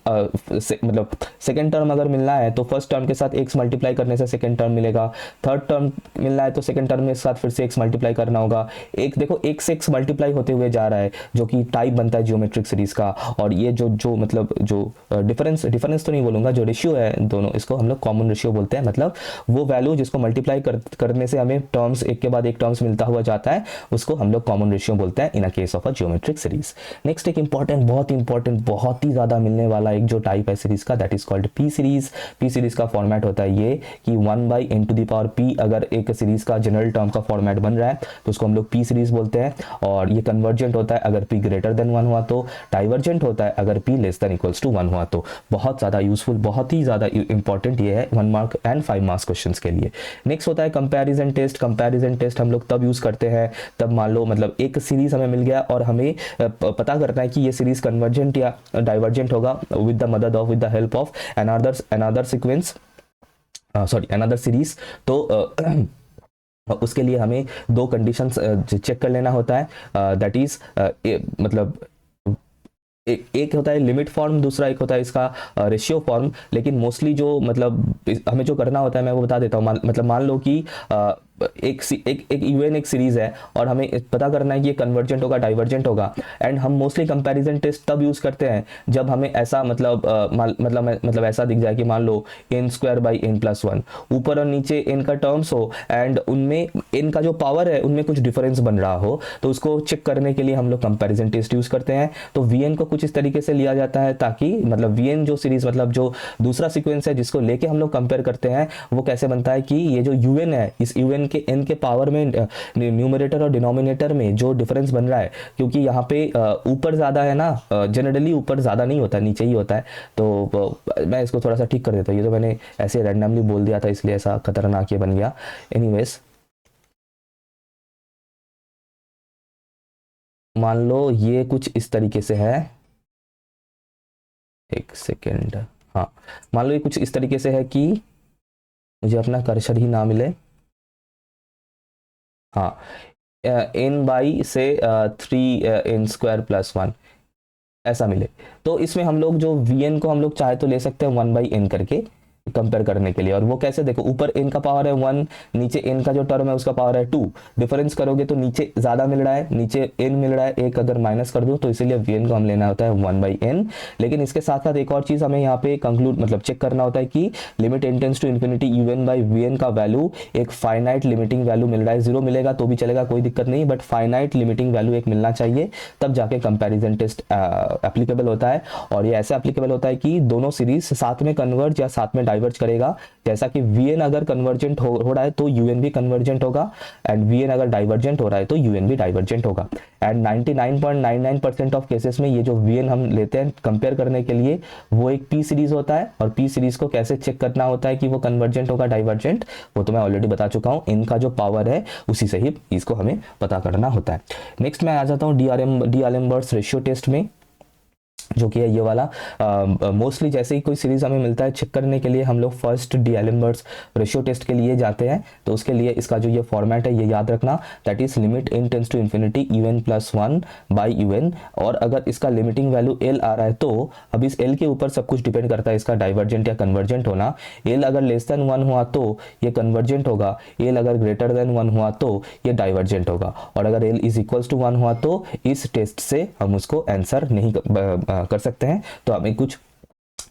Speaker 1: सेकेंड टर्म अगर मिलना है तो फर्स्ट टर्म के साथ x मल्टीप्लाई करने से सेकेंड टर्म मिलेगा, थर्ड टर्म मिलना है तो सेकेंड टर्म के साथ फिर से x मल्टीप्लाई करना होगा। एक देखो x मल्टीप्लाई होते हुए जा रहा है जो कि टाइप बनता है ज्योमेट्रिक सीरीज का, और ये जो मतलब जो डिफरेंस तो नहीं बोलूंगा, जो रेशियो है दोनों, इसको हम लोग कॉमन रेशियो बोलते हैं। मतलब वो वैल्यू जिसको मल्टीप्लाई करने से हमें टर्म्स एक के बाद एक टर्म्स मिलता हुआ जाता है उसको हम लोग कॉमन रेशियो बोलते हैं in a case of a geometric series. Next एक इंपॉर्टेंट बहुत ही ज्यादा मिलने वाला एक जो टाइप है सीरीज का, that is called P series. P series का फॉर्मेट होता है ये कि 1/n⁻p अगर एक सीरीज का जनरल टर्म का फॉर्मेट बन रहा है तो उसको हम लोग पी सीरीज बोलते हैं, और ये कन्वर्जेंट होता है अगर p ग्रेटर देन 1 हुआ तो, डाइवर्जेंट होता है अगर p less than equals to 1 हुआ तो। बहुत ज़्यादा यूजफुल, बहुत ही ज़्यादा इंपॉर्टेंट ये है 1 मार्क एंड 5 मार्क्स क्वेश्चंस के लिए। नेक्स्ट होता है कंपैरिजन टेस्ट। कंपैरिजन टेस्ट हम लोग तब यूज़ करते हैं तब मान लो मतलब एक सीरीज हमें मिल गया और हमें पता करना है कि ये सीरीज कन्वर्जेंट या डाइवर्जेंट होगा with the help of another series. तो उसके लिए हमें दो कंडीशंस चेक कर लेना होता है, दैट इज मतलब एक होता है लिमिट फॉर्म, दूसरा एक होता है इसका रेशियो फॉर्म। लेकिन मोस्टली जो मतलब हमें जो करना होता है मैं वो बता देता हूँ। मतलब मान लो कि एक यूएन एक सीरीज है और हमें पता करना है कि ये कन्वर्जेंट होगा डाइवर्जेंट होगा, एंड हम मोस्टली कंपैरिजन टेस्ट तब यूज करते हैं जब हमें ऐसा मतलब ऐसा दिख जाए कि मान लो n²/n+1 ऊपर और नीचे n का टर्म्स हो एंड उनमें n का जो पावर है उनमें कुछ डिफरेंस बन रहा हो, तो उसको चेक करने के लिए हम लोग कंपैरिजन टेस्ट यूज करते हैं। तो vn को कुछ इस तरीके से लिया जाता है ताकि मतलब vn जो सीरीज मतलब जो दूसरा सीक्वेंस है जिसको लेके हम लोग कंपेयर करते हैं वो कैसे बनता है कि ये जो un है इस un n के पावर में न्यूमरेटर और डिनोमिनेटर में जो डिफरेंस बन रहा है, क्योंकि यहाँ पे ऊपर ज़्यादा है ना, जनरली ऊपर ज़्यादा नहीं होता, नीचे ही होता है, तो मैं इसको थोड़ा सा ठीक कर देता हूँ। ये तो मैंने ऐसे रैंडमली बोल दिया था, इसलिए ऐसा खतरनाक ये बन गया। एनीवेज, मान लो ये कुछ इस तरीके से है, एक सेकेंड, हाँ, मान लो ये कुछ इस तरीके से है कि मुझे अपना कर्सर ही ना मिले, हाँ, n बाई से 3n² + 1 ऐसा मिले, तो इसमें हम लोग जो vn को हम लोग चाहे तो ले सकते हैं 1/n करके कंपेयर करने के लिए। और वो कैसे, देखो ऊपर n का पावर है 1, नीचे n का जो टर्म है उसका पावर है 2, डिफरेंस करोगे तो नीचे ज़्यादा मिल रहा है, नीचे n मिल रहा है, एक अगर माइनस कर दूँ तो इसीलिए vn को हम लेना होता है 1/n। लेकिन इसके साथ साथ एक और चीज़ हमें यहाँ पे कंक्लूड मतलब चेक करना होता है कि limit n tends to infinity un/vn का वैल्यू एक फाइनाइट लिमिटिंग वैल्यू मिल रहा है, 0 मिलेगा तो भी चलेगा, कोई दिक्कत नहीं, बट फाइनाइट लिमिटिंग वैल्यू एक मिलना चाहिए, तब जाके कंपैरिजन टेस्ट एप्लीकेबल होता है। और ये ऐसे एप्लीकेबल होता है कि दोनों सीरीज साथ में कन्वर्ज या साथ में डाइवर्ज करेगा। जैसा कि vn अगर कन्वर्जेंट हो रहा है तो un भी कन्वर्जेंट होगा, एंड vn अगर डाइवर्जेंट हो रहा है तो un भी डाइवर्जेंट होगा। एंड 99.99% ऑफ केसेस में ये जो vn हम लेते हैं कंपेयर करने के लिए, वो एक p सीरीज होता है। और p सीरीज को कैसे चेक करना होता है कि वो कन्वर्जेंट होगा डाइवर्जेंट, वो तो मैं ऑलरेडी बता चुका हूँ, इनका जो पावर है उसी से ही इसको हमें पता करना होता है। नेक्स्ट मैं आ जाता हूँ डी-एलेम्बर्ट्स रेशियो टेस्ट में, जो कि है ये वाला। मोस्टली जैसे ही कोई सीरीज हमें मिलता है चेक करने के लिए, हम लोग फर्स्ट डी-एलेम्बर्ट्स रेशियो टेस्ट के लिए जाते हैं। तो उसके लिए इसका जो ये फॉर्मेट है ये याद रखना, that is limit n tends to infinity un+1/un। और अगर इसका लिमिटिंग वैल्यू l आ रहा है तो अब इस l के ऊपर सब कुछ डिपेंड करता है इसका डाइवर्जेंट या कन्वर्जेंट होना। l अगर लेस देन 1 हुआ तो ये कन्वर्जेंट होगा, l अगर ग्रेटर देन 1 हुआ तो ये डाइवर्जेंट होगा, और अगर l इज इक्वल्स टू 1 हुआ तो इस टेस्ट से हम उसको आंसर नहीं कर सकते हैं, तो हमें कुछ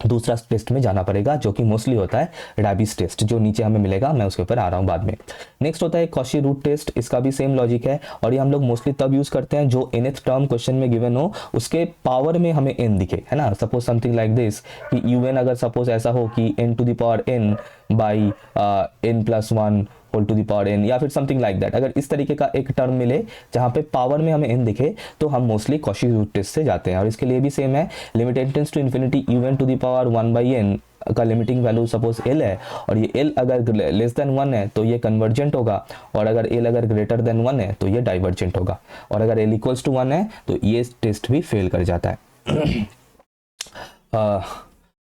Speaker 1: दूसरा टेस्ट में जाना पड़ेगा, जो कि मोस्टली होता है रैबिस टेस्ट, जो नीचे हमें मिलेगा, मैं उसके ऊपर आ रहा हूं बाद में। नेक्स्ट होता है कॉशी रूट टेस्ट, इसका भी सेम लॉजिक है, और ये हम लोग मोस्टली तब यूज करते हैं जो nth टर्म क्वेश्चन में गिवन हो, उसके पावर में हमें n दिखे, है ना। सपोज समथिंग लाइक दिस कि un अगर सपोज ऐसा हो कि n⁻n/n+1 whole to the power n, या फिर समथिंग लाइक दैट, अगर इस तरीके का एक टर्म मिले जहां पे पावर में हमें n दिखे तो हम मोस्टली कॉशी रूट टेस्ट से जाते हैं। और इसके लिए भी सेम है, limit n tends to infinity un to the power 1/n का लिमिटिंग वैल्यू सपोज l है, और ये l अगर लेस देन 1 है तो ये कन्वर्जेंट होगा, और अगर l अगर ग्रेटर देन 1 है तो ये डाइवर्जेंट होगा, और अगर l इक्वल्स टू 1 है तो ये टेस्ट भी फेल कर जाता है।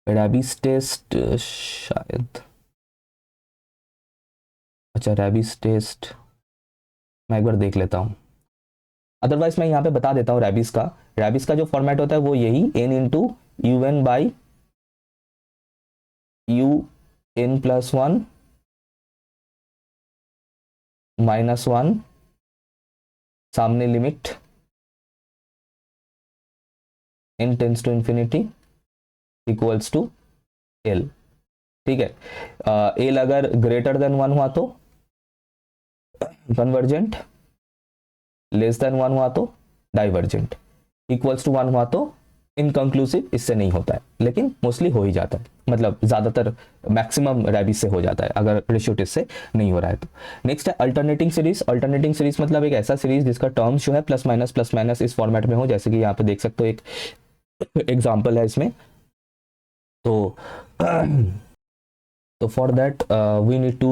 Speaker 1: रैबिस टेस्ट शायद, अच्छा रैबिस टेस्ट मैं एक बार देख लेता हूँ, अदरवाइज मैं यहाँ पे बता देता हूँ। रैबिस का जो फॉर्मेट होता है वो यही n इंटू un/un+1 -1 सामने limit n tends to infinity equals to l, ठीक है। l अगर ग्रेटर देन 1 हुआ तो कन्वर्जेंट, लेस देन 1 हुआ तो डाइवर्जेंट, इक्वल्स टू 1 हुआ तो इनकंक्लूसिव, इससे नहीं होता है, लेकिन मोस्टली हो ही जाता है, मतलब ज्यादातर मैक्सिमम रैबिस से हो जाता है अगर रेशियो टेस्ट से नहीं हो रहा है तो। नेक्स्ट है अल्टरनेटिंग सीरीज। अल्टरनेटिंग सीरीज मतलब एक ऐसा सीरीज जिसका टर्म्स जो है प्लस माइनस इस फॉर्मेट में हो, जैसे कि यहाँ पे देख सकते हो एक एग्जाम्पल है इसमें। तो for that we need to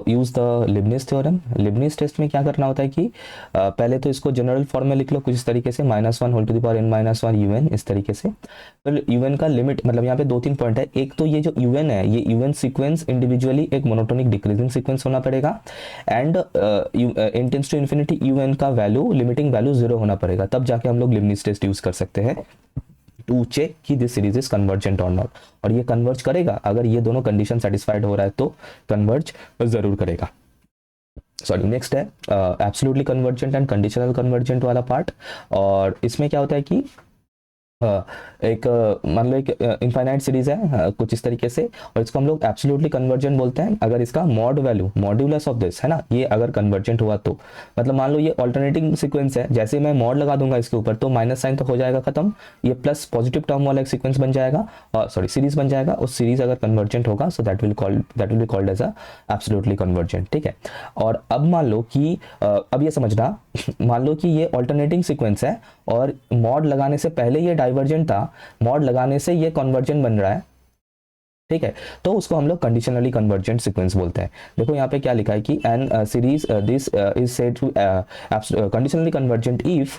Speaker 1: use the Leibniz theorem. Leibniz test में क्या करना होता है कि पहले तो इसको जनरल फॉर्म में लिख लो कुछ इस तरीके से, -1 whole to the power n-1 un, इस तरीके से। फिर un का लिमिट, मतलब यहाँ पे 2-3 पॉइंट है। एक तो ये जो un है, ये un सीक्वेंस इंडिविजुअली एक मोनोटोनिक डिक्रीजिंग सीक्वेंस होना पड़ेगा, and n tends to infinity un का वैल्यू, लिमिटिंग वैल्यू 0 होना पड़ेगा, तब जाके हम लोग लिबनिज टेस्ट यूज कर सकते हैं टू चेक कि दिस सीरीज इज कन्वर्जेंट और नॉट। और ये कन्वर्ज करेगा, अगर ये दोनों कंडीशन सेटिस्फाइड हो रहा है तो कन्वर्ज जरूर करेगा। सॉरी, नेक्स्ट है absolutely convergent and conditional convergent वाला पार्ट। और इसमें क्या होता है कि एक मान लो एक इनफाइनाइट सीरीज है कुछ इस तरीके से, और इसको हम लोग एब्सोल्युटली कन्वर्जेंट बोलते हैं अगर इसका mod value modulus of this है ना, ये अगर कन्वर्जेंट हुआ तो, मतलब मान लो ये ऑल्टरनेटिंग सीक्वेंस है, जैसे मैं मॉड लगा दूंगा इसके ऊपर तो माइनस साइन तो हो जाएगा खत्म, ये प्लस पॉजिटिव टर्म वाला एक सीक्वेंस बन जाएगा, सॉरी सीरीज बन जाएगा, उस सीरीज अगर कन्वर्जेंट होगा so that will be called as a absolutely convergent, ठीक है। और अब मान लो कि अब ये समझना मान लो कि ये ऑल्टरनेटिंग सीक्वेंस है और मॉड लगाने से पहले ये डाइवर्जेंट था, मॉड लगाने से ये कन्वर्जेंट बन रहा है, ठीक है, तो उसको हम लोग कंडीशनली कन्वर्जेंट सीक्वेंस बोलते हैं। देखो यहाँ पे क्या लिखा है कि an series this is said to conditionally convergent if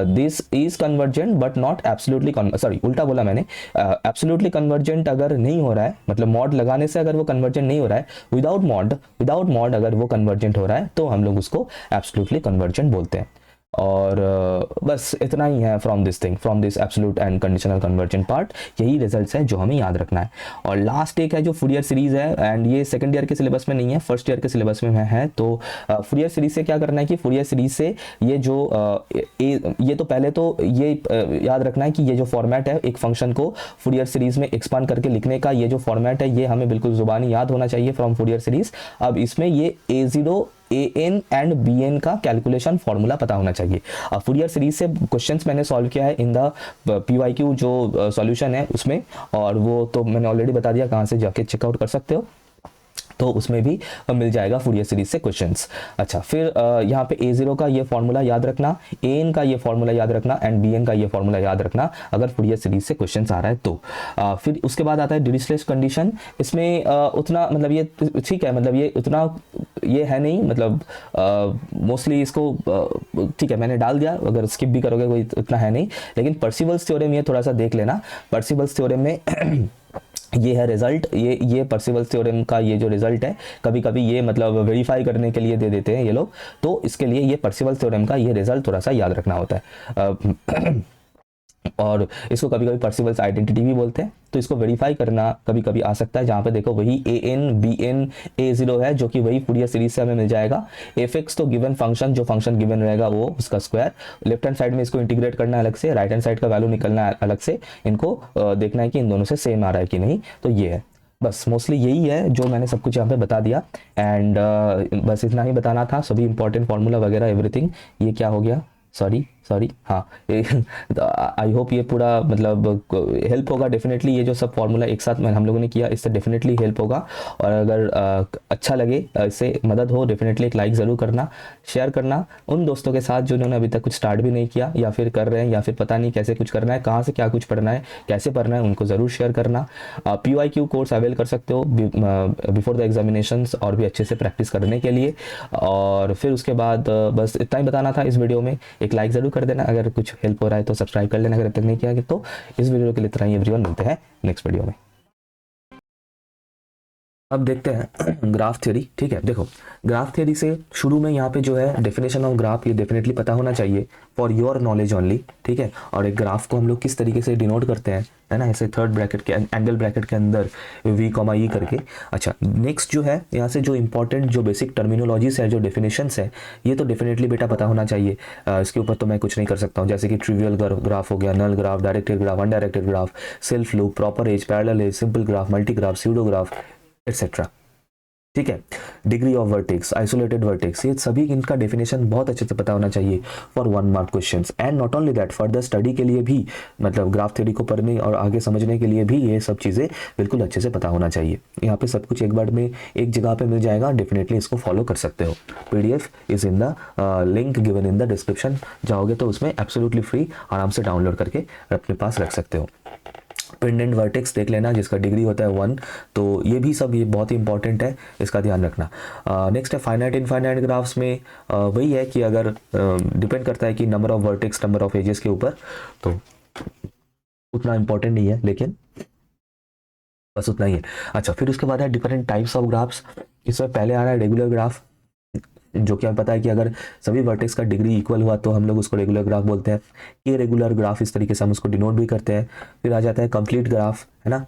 Speaker 1: this is convergent but not absolutely, sorry उल्टा बोला मैंने, एब्सोल्युटली कन्वर्जेंट अगर नहीं हो रहा है, मतलब मॉड लगाने से अगर वो कन्वर्जेंट नहीं हो रहा है, विदाउट मॉड अगर वो कन्वर्जेंट हो रहा है तो हम लोग उसको एब्सोल्युटली कन्वर्जेंट बोलते हैं। और बस इतना ही है from this absolute and conditional convergent part, यही रिजल्ट्स है जो हमें याद रखना है। और लास्ट एक है जो फूरियर सीरीज है, एंड ये सेकंड ईयर के सिलेबस में नहीं है, फर्स्ट ईयर के सिलेबस में है। तो फूरियर सीरीज से क्या करना है कि फूरियर सीरीज से ये जो ये तो पहले तो ये याद रखना है कि ये जो फॉर्मेट है एक फंक्शन को फूरियर सीरीज में एक्सपांड करके लिखने का, ये जो फॉर्मेट है ये हमें बिल्कुल जुबानी याद होना चाहिए फ्रॉम फूरियर सीरीज। अब इसमें ये A0 AN एंड BN का कैलकुलेशन फॉर्मूला पता होना चाहिए। फूरियर सीरीज से क्वेश्चंस मैंने सॉल्व किया है इन द PYQ जो सॉल्यूशन है उसमें, और वो तो मैंने ऑलरेडी बता दिया कहाँ से जाके चेकआउट कर सकते हो, तो उसमें भी मिल जाएगा फूरियर सीरीज से क्वेश्चंस। अच्छा, फिर यहाँ पे A0 का ये फॉर्मूला याद रखना, AN का ये फॉर्मूला याद रखना एंड BN का ये फॉर्मूला याद रखना अगर फूरियर सीरीज से क्वेश्चंस आ रहा है तो। फिर उसके बाद आता है डिरिचलेट कंडीशन। इसमें उतना मतलब ये ठीक है, मतलब ये उतना ये है नहीं, मतलब मोस्टली इसको ठीक है मैंने डाल दिया, अगर स्किप भी करोगे कोई इतना है नहीं, लेकिन पर्सिवल्स थ्योरम ये थोड़ा सा देख लेना। पर्सिवल्स थ्योरम में ये है रिजल्ट, ये पर्सिवल्स थ्योरम का ये जो रिजल्ट है कभी कभी ये मतलब वेरीफाई करने के लिए दे देते हैं ये लोग, तो इसके लिए ये पर्सिवल्स थ्योरम का ये रिजल्ट थोड़ा सा याद रखना होता है। और इसको कभी कभी पर्सिवल्स आइडेंटिटी भी बोलते हैं, तो इसको वेरीफाई करना कभी कभी आ सकता है, जहां पे देखो वही AN BN A0 है जो कि वही फूरियर सीरीज से हमें मिल जाएगा। fx तो गिवन फंक्शन, जो फंक्शन गिवन रहेगा वो उसका स्क्वायर, लेफ्ट हैंड साइड में इसको इंटीग्रेट करना है अलग से, राइट हैंड साइड का वैल्यू निकलना है अलग से, इनको देखना है कि इन दोनों से सेम आ रहा है कि नहीं। तो ये है, बस मोस्टली यही है जो मैंने सब कुछ यहाँ पे बता दिया, एंड बस इतना ही बताना था, सभी इंपॉर्टेंट फार्मूला वगैरह एवरीथिंग। ये क्या हो गया, सॉरी हाँ, आई होप ये पूरा मतलब हेल्प होगा डेफिनेटली, ये जो सब फार्मूला एक साथ हम लोगों ने किया इससे डेफिनेटली हेल्प होगा। और अगर अच्छा लगे, इससे मदद हो, डेफिनेटली एक लाइक ज़रूर करना, शेयर करना उन दोस्तों के साथ जिन्होंने अभी तक कुछ स्टार्ट भी नहीं किया या फिर कर रहे हैं, या फिर पता नहीं कैसे कुछ करना है, कहाँ से क्या कुछ पढ़ना है, कैसे पढ़ना है, उनको ज़रूर शेयर करना। PYQ कोर्स अवेल कर सकते हो बिफोर द एग्जामिनेशंस और भी अच्छे से प्रैक्टिस करने के लिए। और फिर उसके बाद बस इतना ही बताना था इस वीडियो में, एक लाइक ज़रूर कर देना, अगर कुछ हेल्प हो रहा है तो सब्सक्राइब कर लेना अगर अब तक नहीं किया तो। इस वीडियो के लिए इतना ही एवरीवन, मिलते हैं नेक्स्ट वीडियो में। अब देखते हैं ग्राफ थ्योरी, ठीक है। देखो ग्राफ थ्योरी से शुरू में यहाँ पे जो है डेफिनेशन ऑफ ग्राफ ये डेफिनेटली पता होना चाहिए फॉर योर नॉलेज ओनली, ठीक है। और एक ग्राफ को हम लोग किस तरीके से डिनोट करते हैं, है ना, ऐसे थर्ड ब्रैकेट के एंगल ब्रैकेट के अंदर V, E करके। अच्छा, नेक्स्ट जो है यहाँ से जो इंपॉर्टेंट जो बेसिक टर्मिनोलॉजीज है, जो डेफिनेशंस है, ये तो डेफिनेटली बेटा पता होना चाहिए। इसके ऊपर तो मैं कुछ नहीं कर सकता हूँ, जैसे कि ट्रिवियल ग्राफ हो गया, null graph, directed graph, undirected graph, self loop, proper edge, parallel edge, simple graph, multi graph, pseudo graph etcetera, ठीक है। Degree of vertex, isolated vertex, ये सभी इनका डेफिनेशन बहुत अच्छे से पता होना चाहिए for 1 mark questions. And not only that, further study के लिए भी, मतलब ग्राफ थ्योरी को पढ़ने और आगे समझने के लिए भी ये सब चीज़ें बिल्कुल अच्छे से पता होना चाहिए। यहाँ पे सब कुछ एक बार में एक जगह पे मिल जाएगा, डेफिनेटली इसको फॉलो कर सकते हो। PDF is in the link given in the description, जाओगे तो उसमें एब्सोल्युटली फ्री आराम से डाउनलोड करके अपने पास रख सकते हो। पेंडेंट वर्टेक्स देख लेना जिसका डिग्री होता है 1, तो ये भी सब ये बहुत ही इंपॉर्टेंट है, इसका ध्यान रखना। नेक्स्ट है फाइनाइट इनफाइनाइट ग्राफ्स में वही है कि अगर डिपेंड करता है कि number of vertex number of edges के ऊपर, तो उतना इंपॉर्टेंट नहीं है, लेकिन बस उतना ही है। अच्छा, फिर उसके बाद है डिफरेंट टाइप्स ऑफ ग्राफ्स। इसमें पहले आ रहा है रेगुलर ग्राफ, जो कि हमें पता है कि अगर सभी वर्टेक्स का डिग्री इक्वल हुआ तो हम लोग उसको रेगुलर ग्राफ बोलते हैं। ये रेगुलर ग्राफ इस तरीके से हम उसको डिनोट भी करते हैं। फिर आ जाता है कंप्लीट ग्राफ, है ना,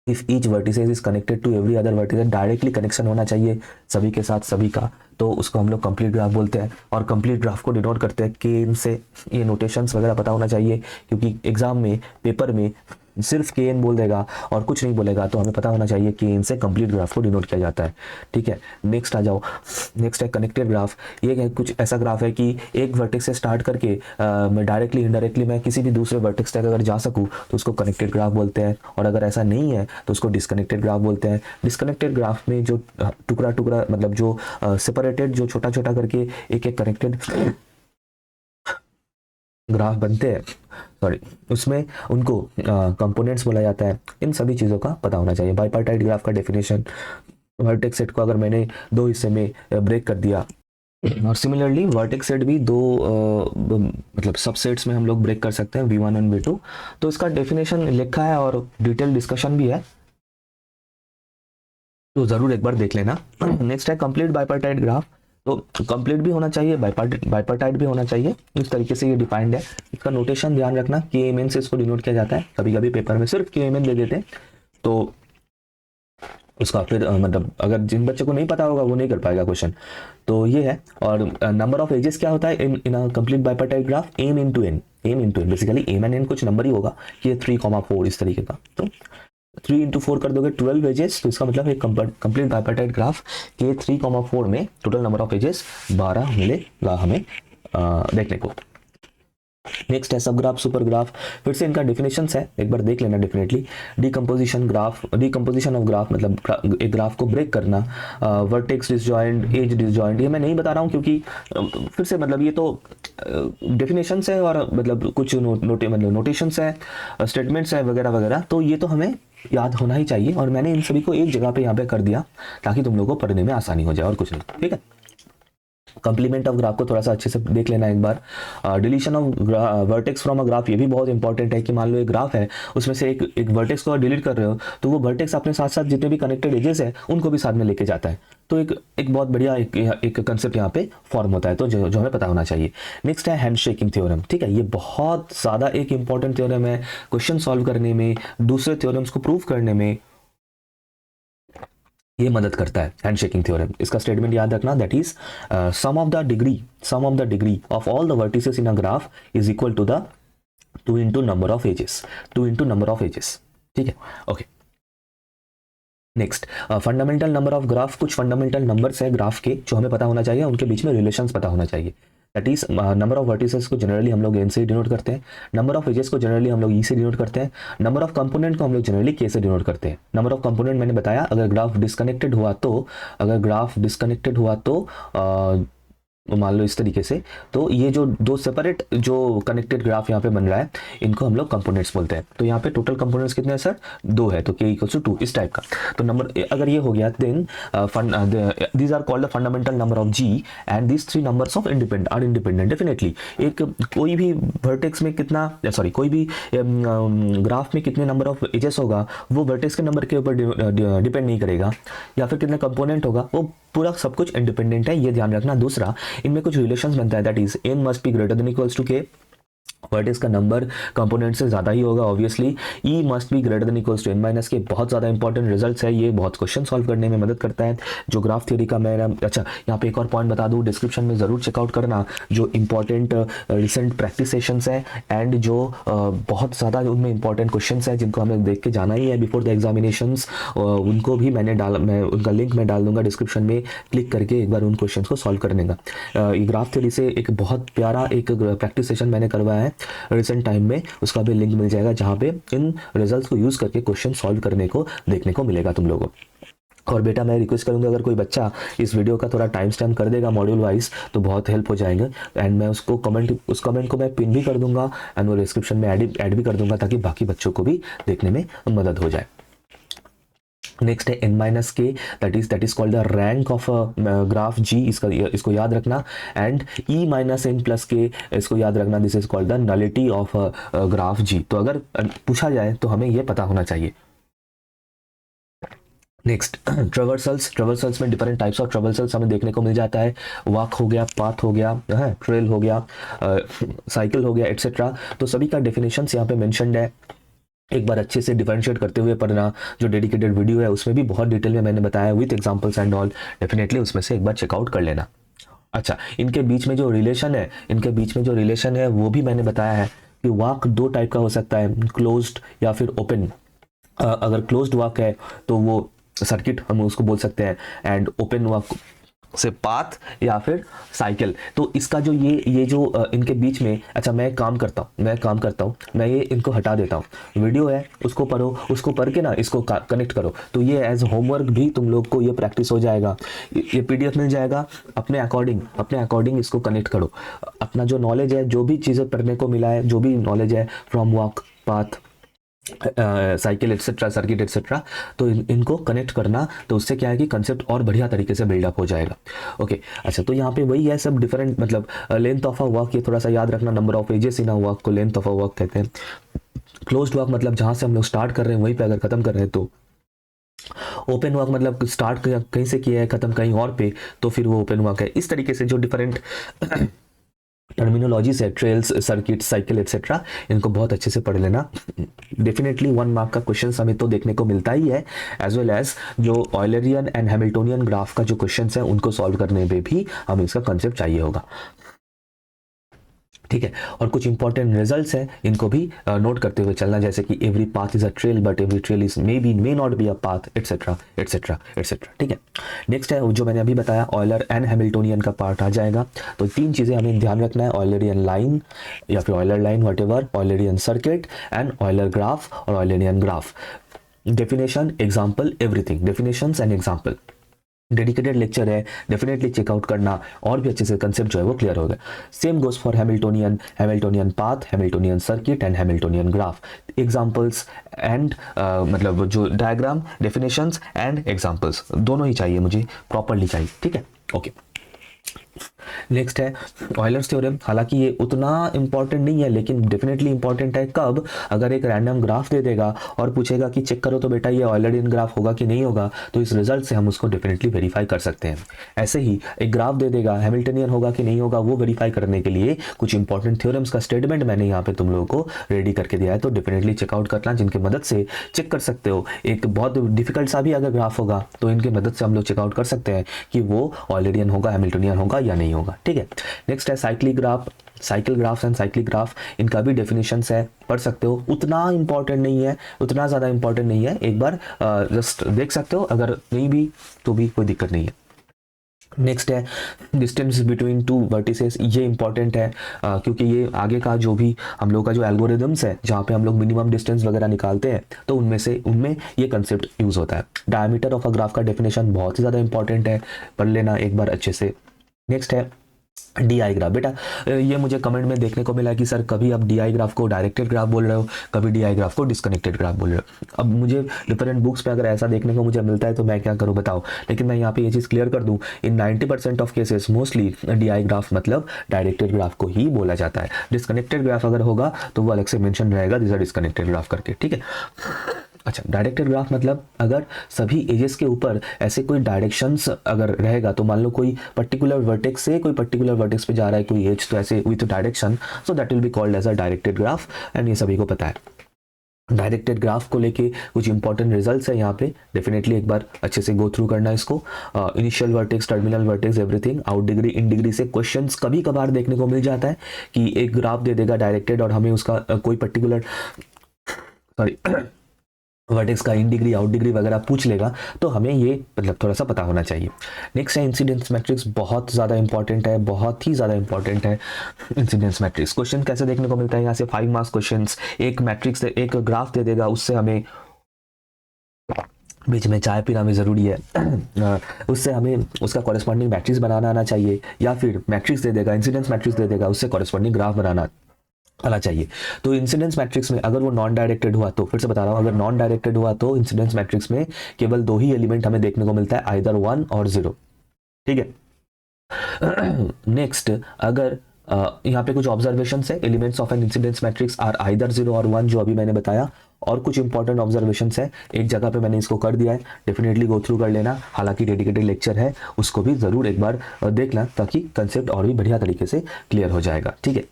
Speaker 1: if each vertices is connected to every other vertices, directly connection होना चाहिए सभी के साथ सभी का, तो उसको हम लोग कंप्लीट ग्राफ बोलते हैं। और कंप्लीट ग्राफ को डिनोट करते हैं के एन से। ये नोटेशंस वगैरह पता होना चाहिए, क्योंकि एग्जाम में पेपर में सिर्फ के एन बोल देगा और कुछ नहीं बोलेगा, तो हमें पता होना चाहिए के एन से कंप्लीट ग्राफ को डिनोट किया जाता है। ठीक है, नेक्स्ट आ जाओ। नेक्स्ट है कनेक्टेड ग्राफ। ये कुछ ऐसा ग्राफ है कि एक वर्टेक्स से स्टार्ट करके मैं डायरेक्टली इनडायरेक्टली मैं किसी भी दूसरे वर्टेक्स तक अगर जा सकूँ तो उसको कनेक्टेड ग्राफ बोलते हैं, और अगर ऐसा नहीं है तो उसको डिस्कनेक्टेड ग्राफ बोलते हैं। डिस्कनेक्टेड ग्राफ में जो टुकड़ा टुकड़ा मतलब जो सेपरेटेड जो छोटा छोटा करके एक एक कनेक्टेड ग्राफ बनते हैं, सॉरी, उसमें उनको कंपोनेंट्स बोला जाता है। इन सभी चीज़ों का पता होना चाहिए। बाइपार्टाइट ग्राफ का डेफिनेशन, वर्टेक्स सेट को अगर मैंने दो हिस्से में ब्रेक कर दिया, और सिमिलरली वर्टेक्स सेट भी दो मतलब सबसेट्स में हम लोग ब्रेक कर सकते हैं, V1 और V2। तो इसका डेफिनेशन लिखा है और डिटेल डिस्कशन भी है, तो ज़रूर एक बार देख लेना। नेक्स्ट है कंप्लीट बाइपार्टाइट ग्राफ। तो कंप्लीट भी होना चाहिए, बाइपार्टाइट भी होना चाहिए, इस तरीके से ये डिफाइंड है। इसका नोटेशन ध्यान रखना, के एम एन से इसको डिनोट किया जाता है। कभी कभी पेपर में सिर्फ के एम एन दे देते हैं, तो उसका फिर मतलब अगर जिन बच्चों को नहीं पता होगा वो नहीं कर पाएगा क्वेश्चन। तो ये है। और नंबर ऑफ एजेस क्या होता है in a complete bipartite graph? M into N. M into N, basically M N N कुछ नंबर ही होगा, ये 3,4 इस तरीके का। तो 3 इंटू 4 कर दोगे 12 एजेस, तो इसका मतलब एक कंप्लीट बाइपार्टाइट ग्राफ के 3,4 में टोटल नंबर ऑफ एजेस 12 मिलेगा हमें देखने को। नेक्स्ट है सब ग्राफ सुपर ग्राफ। फिर से इनका डेफिनेशन है, एक बार देख लेना definitely. Decomposition graph, decomposition of graph मतलब एक ग्राफ को ब्रेक करना। वर्टेक्स डिसजॉइंट, एज डिसजॉइंट, ये मैं नहीं बता रहा हूँ क्योंकि फिर से मतलब ये तो डेफिनेशंस है और मतलब कुछ नोटेशंस है, स्टेटमेंट्स है वगैरह वगैरह, तो ये तो हमें याद होना ही चाहिए। और मैंने इन सभी को एक जगह पे यहाँ पे कर दिया ताकि तुम लोगों को पढ़ने में आसानी हो जाए, और कुछ नहीं। ठीक है, कंप्लीमेंट ऑफ ग्राफ को थोड़ा सा अच्छे से देख लेना एक बार। Deletion of vertex from a graph, ये भी बहुत इंपॉर्टेंट है कि मान लो एक ग्राफ है, उसमें से एक वर्टेक्स को डिलीट कर रहे हो, तो वो वर्टेक्स अपने साथ साथ जितने भी कनेक्टेड एजेस है उनको भी साथ में लेके जाता है। तो एक बहुत बढ़िया एक कंसेप्ट यहाँ पे फॉर्म होता है, तो जो हमें पता होना चाहिए। नेक्स्ट है हैंडशेकिंग थ्योरम। ठीक है, ये बहुत ज़्यादा एक इंपॉर्टेंट थ्योरम है क्वेश्चन सॉल्व करने में, दूसरे थ्योरम्स को प्रूव करने में ये मदद करता है हैंडशेकिंग थ्योरम। इसका स्टेटमेंट याद रखना, that is sum of the degree of all the vertices in a graph is equal to the 2 into number of edges, 2 into number of edges. ठीक है, okay. Next fundamental number of graph. कुछ fundamental numbers है graph के जो हमें पता होना चाहिए, उनके बीच में रिलेशंस पता होना चाहिए। That is number of vertices को जनरली हम लोग एन से डिनोट करते हैं, नंबर ऑफ एजेस को जनरली हम लोग ई से डिनोट करते हैं, नंबर ऑफ कंपोनेंट को हम लोग जनरली के से डिनोट करते हैं। नंबर ऑफ कंपोनेंट मैंने बताया, अगर ग्राफ डिस्कनेक्टेड हुआ तो मान लो इस तरीके से, तो ये जो दो सेपरेट जो कनेक्टेड ग्राफ यहाँ पे बन रहा है, इनको हम लोग कंपोनेंट्स बोलते हैं। तो यहाँ पे टोटल कंपोनेंट्स कितने हैं सर? 2 है, तो k इक्वल्स टू 2 इस टाइप का। तो नंबर अगर ये हो गया, then these are called the fundamental number of g and these 3 numbers of independent. Definitely एक कोई भी वर्टेक्स में कितना, सॉरी कोई भी ग्राफ में कितने नंबर ऑफ एजेस होगा वो वर्टेक्स के नंबर के ऊपर डिपेंड नहीं करेगा, या फिर कितना कंपोनेंट होगा, वो पूरा सब कुछ इंडिपेंडेंट है, ये ध्यान रखना। दूसरा, इनमें कुछ रिलेशंस बनता है, that is n must be greater than equals to k। Vertex का नंबर कंपोनेंट से ज़्यादा ही होगा obviously. E must be greater than equals to n minus K. बहुत ज़्यादा इंपॉर्टेंट रिजल्ट्स है, ये बहुत क्वेश्चन सॉल्व करने में मदद करता है जो ग्राफ थ्योरी का मैं। अच्छा, यहाँ पे एक और पॉइंट बता दूँ, डिस्क्रिप्शन में ज़रूर चेकआउट करना जो इंपॉर्टेंट रिसेंट प्रैक्टिस सेशंस है, एंड जो बहुत ज़्यादा उनमें इंपॉर्टेंट क्वेश्चन है जिनको हमें देख के जाना ही है बिफोर द एग्जामिनेशंस, उनको भी मैं उनका लिंक मैं डाल दूंगा डिस्क्रिप्शन में, क्लिक करके एक बार उन क्वेश्चन को सॉल्व करने का। ये ग्राफ थ्योरी से एक बहुत प्यारा एक प्रैक्टिस सेशन मैंने करवाया है रिसेंट टाइम में, उसका भी लिंक मिल जाएगा जहाँ पे इन रिजल्ट्स को यूज़ करके क्वेश्चन सॉल्व करने को देखने को मिलेगा तुम लोगों को। और बेटा मैं रिक्वेस्ट करूंगा, अगर कोई बच्चा इस वीडियो का थोड़ा टाइम स्टैम्प कर देगा मॉड्यूल वाइज तो बहुत हेल्प हो जाएंगे, एंड मैं उस कमेंट को मैं पिन भी कर दूंगा एंड वो डिस्क्रिप्शन में ऐड भी कर दूंगा ताकि बाकी बच्चों को भी देखने में मदद हो जाए। नेक्स्ट है n माइनस के, that is called the rank of graph g, इसको याद रखना। And e minus n plus के, इसको याद रखना, this is called the nullity of graph g। तो अगर पूछा जाए तो हमें ये पता होना चाहिए। नेक्स्ट ट्रेवर्सल्स में डिफरेंट टाइप्स ऑफ ट्रेवर्सल्स हमें देखने को मिल जाता है। वॉक हो गया, पाथ हो गया, ट्रेल हो गया, साइकिल हो गया, एटसेट्रा। तो सभी का डेफिनेशंस यहाँ पे मेंशन्ड है। एक बार अच्छे से डिफरेंशिएट करते हुए पढ़ना। जो डेडिकेटेड वीडियो है उसमें भी बहुत डिटेल में मैंने बताया with examples and all, definitely उसमें से एक बार चेकआउट कर लेना। अच्छा, इनके बीच में जो रिलेशन है, वो भी मैंने बताया है कि वाक दो टाइप का हो सकता है, क्लोज्ड या फिर ओपन। अगर क्लोज्ड वाक है तो वो सर्किट हम उसको बोल सकते हैं, एंड ओपन वाक से पाथ या फिर साइकिल। तो इसका जो ये जो इनके बीच में, अच्छा मैं एक काम करता हूँ, मैं ये इनको हटा देता हूँ। वीडियो है उसको पढ़ो, उसको पढ़ के ना इसको कनेक्ट करो, तो ये एज होमवर्क भी तुम लोग को ये प्रैक्टिस हो जाएगा। ये पीडीएफ मिल जाएगा, अपने अकॉर्डिंग इसको कनेक्ट करो। अपना जो नॉलेज है, जो भी चीज़ें पढ़ने को मिला है, जो भी नॉलेज है from walk, path, cycle etcetera, circuit etcetera, तो इनको कनेक्ट करना, तो उससे क्या है कि कंसेप्ट और बढ़िया तरीके से बिल्डअप हो जाएगा। ओके, अच्छा तो यहाँ पे वही है सब डिफरेंट, मतलब लेंथ ऑफ अ वर्क, ये थोड़ा सा याद रखना, number of edges in a walk को लेंथ ऑफ अ वर्क कहते हैं। क्लोज्ड वर्क मतलब जहाँ से हम लोग स्टार्ट कर रहे हैं वहीं पे अगर खत्म कर रहे हैं, तो ओपन वर्क मतलब स्टार्ट कहीं से किया है, खत्म कहीं और पे, तो फिर वो ओपन वर्क है। इस तरीके से जो डिफरेंट टर्मिनोलॉजीज है, ट्रेल्स, सर्किट, साइकिल एटसेट्रा, इनको बहुत अच्छे से पढ़ लेना। डेफिनेटली 1 मार्क का क्वेश्चन हमें तो देखने को मिलता ही है, एज वेल एज जो ऑयलरियन एंड हैमिल्टोनियन ग्राफ का जो क्वेश्चन है उनको सॉल्व करने में भी हमें इसका कंसेप्ट चाहिए होगा। ठीक है, और कुछ इंपॉर्टेंट रिजल्ट्स हैं, इनको भी नोट करते हुए चलना, जैसे कि every path is a trail but every trail is may not be a path, etcetera etcetera etcetera. ठीक है, नेक्स्ट है जो मैंने अभी बताया, ऑयलर एंड हैमिल्टोनियन का पार्ट आ जाएगा। तो 3 चीज़ें हमें ध्यान रखना है, ऑयलरियन लाइन या फिर Euler line, whatever, Eulerian circuit and Euler graph और Eulerian graph. Definition, example, everything, definitions and example. Dedicated lecture है, डेफिनेटली चेकआउट करना, और भी अच्छे से कंसेप्ट जो है वो क्लियर हो गए। Same goes for Hamiltonian path, Hamiltonian circuit and Hamiltonian graph. Examples and मतलब जो डायग्राम, डेफिनेशंस एंड एग्जांपल्स दोनों ही चाहिए मुझे, प्रॉपरली चाहिए। ठीक है, ओके। नेक्स्ट है ऑयलर्स थ्योरम। हालांकि ये उतना इंपॉर्टेंट नहीं है, लेकिन डेफिनेटली इंपॉर्टेंट है। कब? अगर एक रैंडम ग्राफ दे देगा और पूछेगा कि चेक करो तो बेटा ये ऑयलरियन ग्राफ होगा कि नहीं होगा, तो इस रिजल्ट से हम उसको डेफिनेटली वेरीफाई कर सकते हैं। ऐसे ही एक ग्राफ दे देगा, हैमिल्टनियन होगा कि नहीं होगा, वो वेरीफाई करने के लिए कुछ इंपॉर्टेंट थ्योरम्स का स्टेटमेंट मैंने यहाँ पे तुम लोगों को रेडी करके दिया है, तो डेफिनेटली चेकआउट करना, जिनकी मदद से चेक कर सकते हो। एक बहुत डिफिकल्ट सा भी अगर ग्राफ होगा तो इनकी मदद से हम लोग चेकआउट कर सकते हैं कि वो ऑयलरियन होगा, हैमिल्टनियन होगा या नहीं होगा। ठीक है, नेक्स्ट है cyclic graph, cycle graph and cyclic graph. इनका भी डेफिनेशंस है, पढ़ सकते हो, उतना इंपॉर्टेंट नहीं है, उतना ज़्यादा इंपॉर्टेंट नहीं है, एक बार जस्ट देख सकते हो, अगर नहीं भी तो भी कोई दिक्कत नहीं है। नेक्स्ट है डिस्टेंस बिटवीन 2 वर्टिसेस। ये इंपॉर्टेंट है क्योंकि ये आगे का जो भी हम लोग का जो एल्गोरिदम्स है, जहाँ पे हम लोग मिनिमम डिस्टेंस वगैरह निकालते हैं, तो उनमें ये कंसेप्ट यूज़ होता है। डायमीटर ऑफ अ ग्राफ का डेफिनेशन बहुत ही ज़्यादा इंपॉर्टेंट है, पढ़ लेना एक बार अच्छे से। नेक्स्ट है DI ग्राफ। बेटा ये मुझे कमेंट में देखने को मिला कि सर कभी आप DI ग्राफ को डायरेक्टेड ग्राफ बोल रहे हो, कभी DI ग्राफ को डिस्कनेक्टेड ग्राफ बोल रहे हो। अब मुझे डिफरेंट बुक्स पे अगर ऐसा देखने को मुझे मिलता है तो मैं क्या करूं बताओ, लेकिन मैं यहाँ पे ये चीज़ क्लियर कर दूं, इन 90% of cases mostly DI graph मतलब डायरेक्टेड ग्राफ को ही बोला जाता है। डिस्कनेक्टेड ग्राफ अगर होगा तो वो अलग से मेंशन रहेगा, दिस आर डिस्कनेक्टेड ग्राफ करके। ठीक है, अच्छा डायरेक्टेड ग्राफ मतलब अगर सभी एजेस के ऊपर ऐसे कोई डायरेक्शंस अगर रहेगा, तो मान लो कोई पर्टिकुलर वर्टेक्स से कोई पर्टिकुलर वर्टेक्स पे जा रहा है कोई एज, तो ऐसे with direction, so that will be called as a directed graph, and ये सभी को पता है। डायरेक्टेड ग्राफ को लेके कुछ इंपॉर्टेंट रिजल्ट्स है यहाँ पे, डेफिनेटली एक बार अच्छे से गो थ्रू करना इसको। Initial vertex, terminal vertex, everything. Out degree, in degree से क्वेश्चंस कभी कभार देखने को मिल जाता है कि एक ग्राफ दे देगा डायरेक्टेड और हमें उसका कोई पर्टिकुलर सॉरी वर्टेक्स का इन डिग्री, आउट डिग्री वगैरह पूछ लेगा, तो हमें ये मतलब थोड़ा सा पता होना चाहिए। नेक्स्ट है इंसिडेंस मैट्रिक्स, बहुत ज़्यादा इंपॉर्टेंट है, बहुत ही ज़्यादा इंपॉर्टेंट है इंसिडेंस मैट्रिक्स। क्वेश्चन कैसे देखने को मिलता है यहाँ से, 5 मार्क्स क्वेश्चन, एक मैट्रिक्स, एक ग्राफ दे देगा, उससे हमें बीच में चाय पीना भी ज़रूरी है उससे हमें उसका कॉरेस्पॉन्डिंग मैट्रिक्स बनाना आना चाहिए, या फिर मैट्रिक्स दे देगा, इंसिडेंस मैट्रिक्स दे देगा, उससे कॉरेस्पॉन्डिंग ग्राफ बनाना आना चाहिए। तो इंसिडेंस मैट्रिक्स में अगर वो नॉन डायरेक्टेड हुआ, तो फिर से बता रहा हूँ, अगर नॉन डायरेक्टेड हुआ तो इंसिडेंस मैट्रिक्स में केवल 2 ही एलिमेंट हमें देखने को मिलता है, आइदर 1 और 0। ठीक है, नेक्स्ट अगर यहाँ पे कुछ ऑब्जर्वेशन है, elements of an incidence matrix are either 0 और 1, जो अभी मैंने बताया, और कुछ इंपॉर्टेंट ऑब्जर्वेशन है, एक जगह पे मैंने इसको कर दिया है, डेफिनेटली गो थ्रू कर लेना। हालांकि डेडिकेटेड लेक्चर है, उसको भी जरूर एक बार देखना, ताकि कंसेप्ट और भी बढ़िया तरीके से क्लियर हो जाएगा। ठीक है,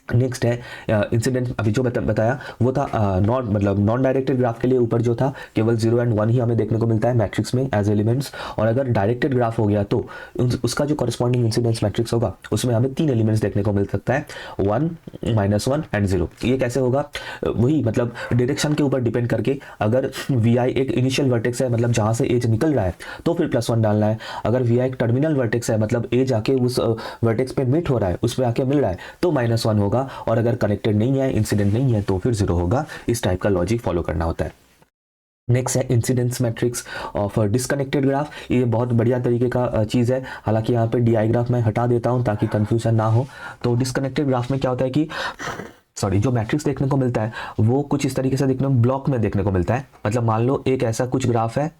Speaker 1: नेक्स्ट है इंसिडेंट, अभी जो बताया वो था नॉन डायरेक्टेड ग्राफ के लिए ऊपर जो था केवल 0 एंड 1 ही हमें देखने को मिलता है मैट्रिक्स में एज एलिमेंट्स, और अगर डायरेक्टेड ग्राफ हो गया तो उसका जो कॉरस्पॉन्डिंग इंसिडेंस मैट्रिक्स होगा उसमें हमें 3 एलिमेंट्स देखने को मिल सकता है, 1 -1 एंड 0। ये कैसे होगा, वही मतलब डायरेक्शन के ऊपर डिपेंड करके, अगर वी आई एक इनिशियल वर्टेक्स है मतलब जहाँ से एज निकल रहा है तो फिर +1 डालना है, अगर वी आई एक टर्मिनल वर्टेक्स है मतलब एज आके उस वर्टेक्स पे मीट हो रहा है उस पर आके मिल रहा है तो -1 होगा, और अगर कनेक्टेड नहीं है इंसिडेंट नहीं है तो फिर 0 होगा। इस टाइप का लॉजिक फॉलो करना होता है। नेक्स्ट है incidence matrix of disconnected graph. ये बहुत बढ़िया तरीके का चीज़ है, हालांकि यहाँ पे DI ग्राफ मैं हटा देता हूँ ताकि कंफ्यूजन ना हो। तो डिस्कनेक्टेड ग्राफ में क्या होता है कि जो मैट्रिक्स देखने को मिलता है वो कुछ इस तरीके से देखने को ब्लॉक में देखने को मिलता है। मतलब मान लो एक ऐसा कुछ ग्राफ है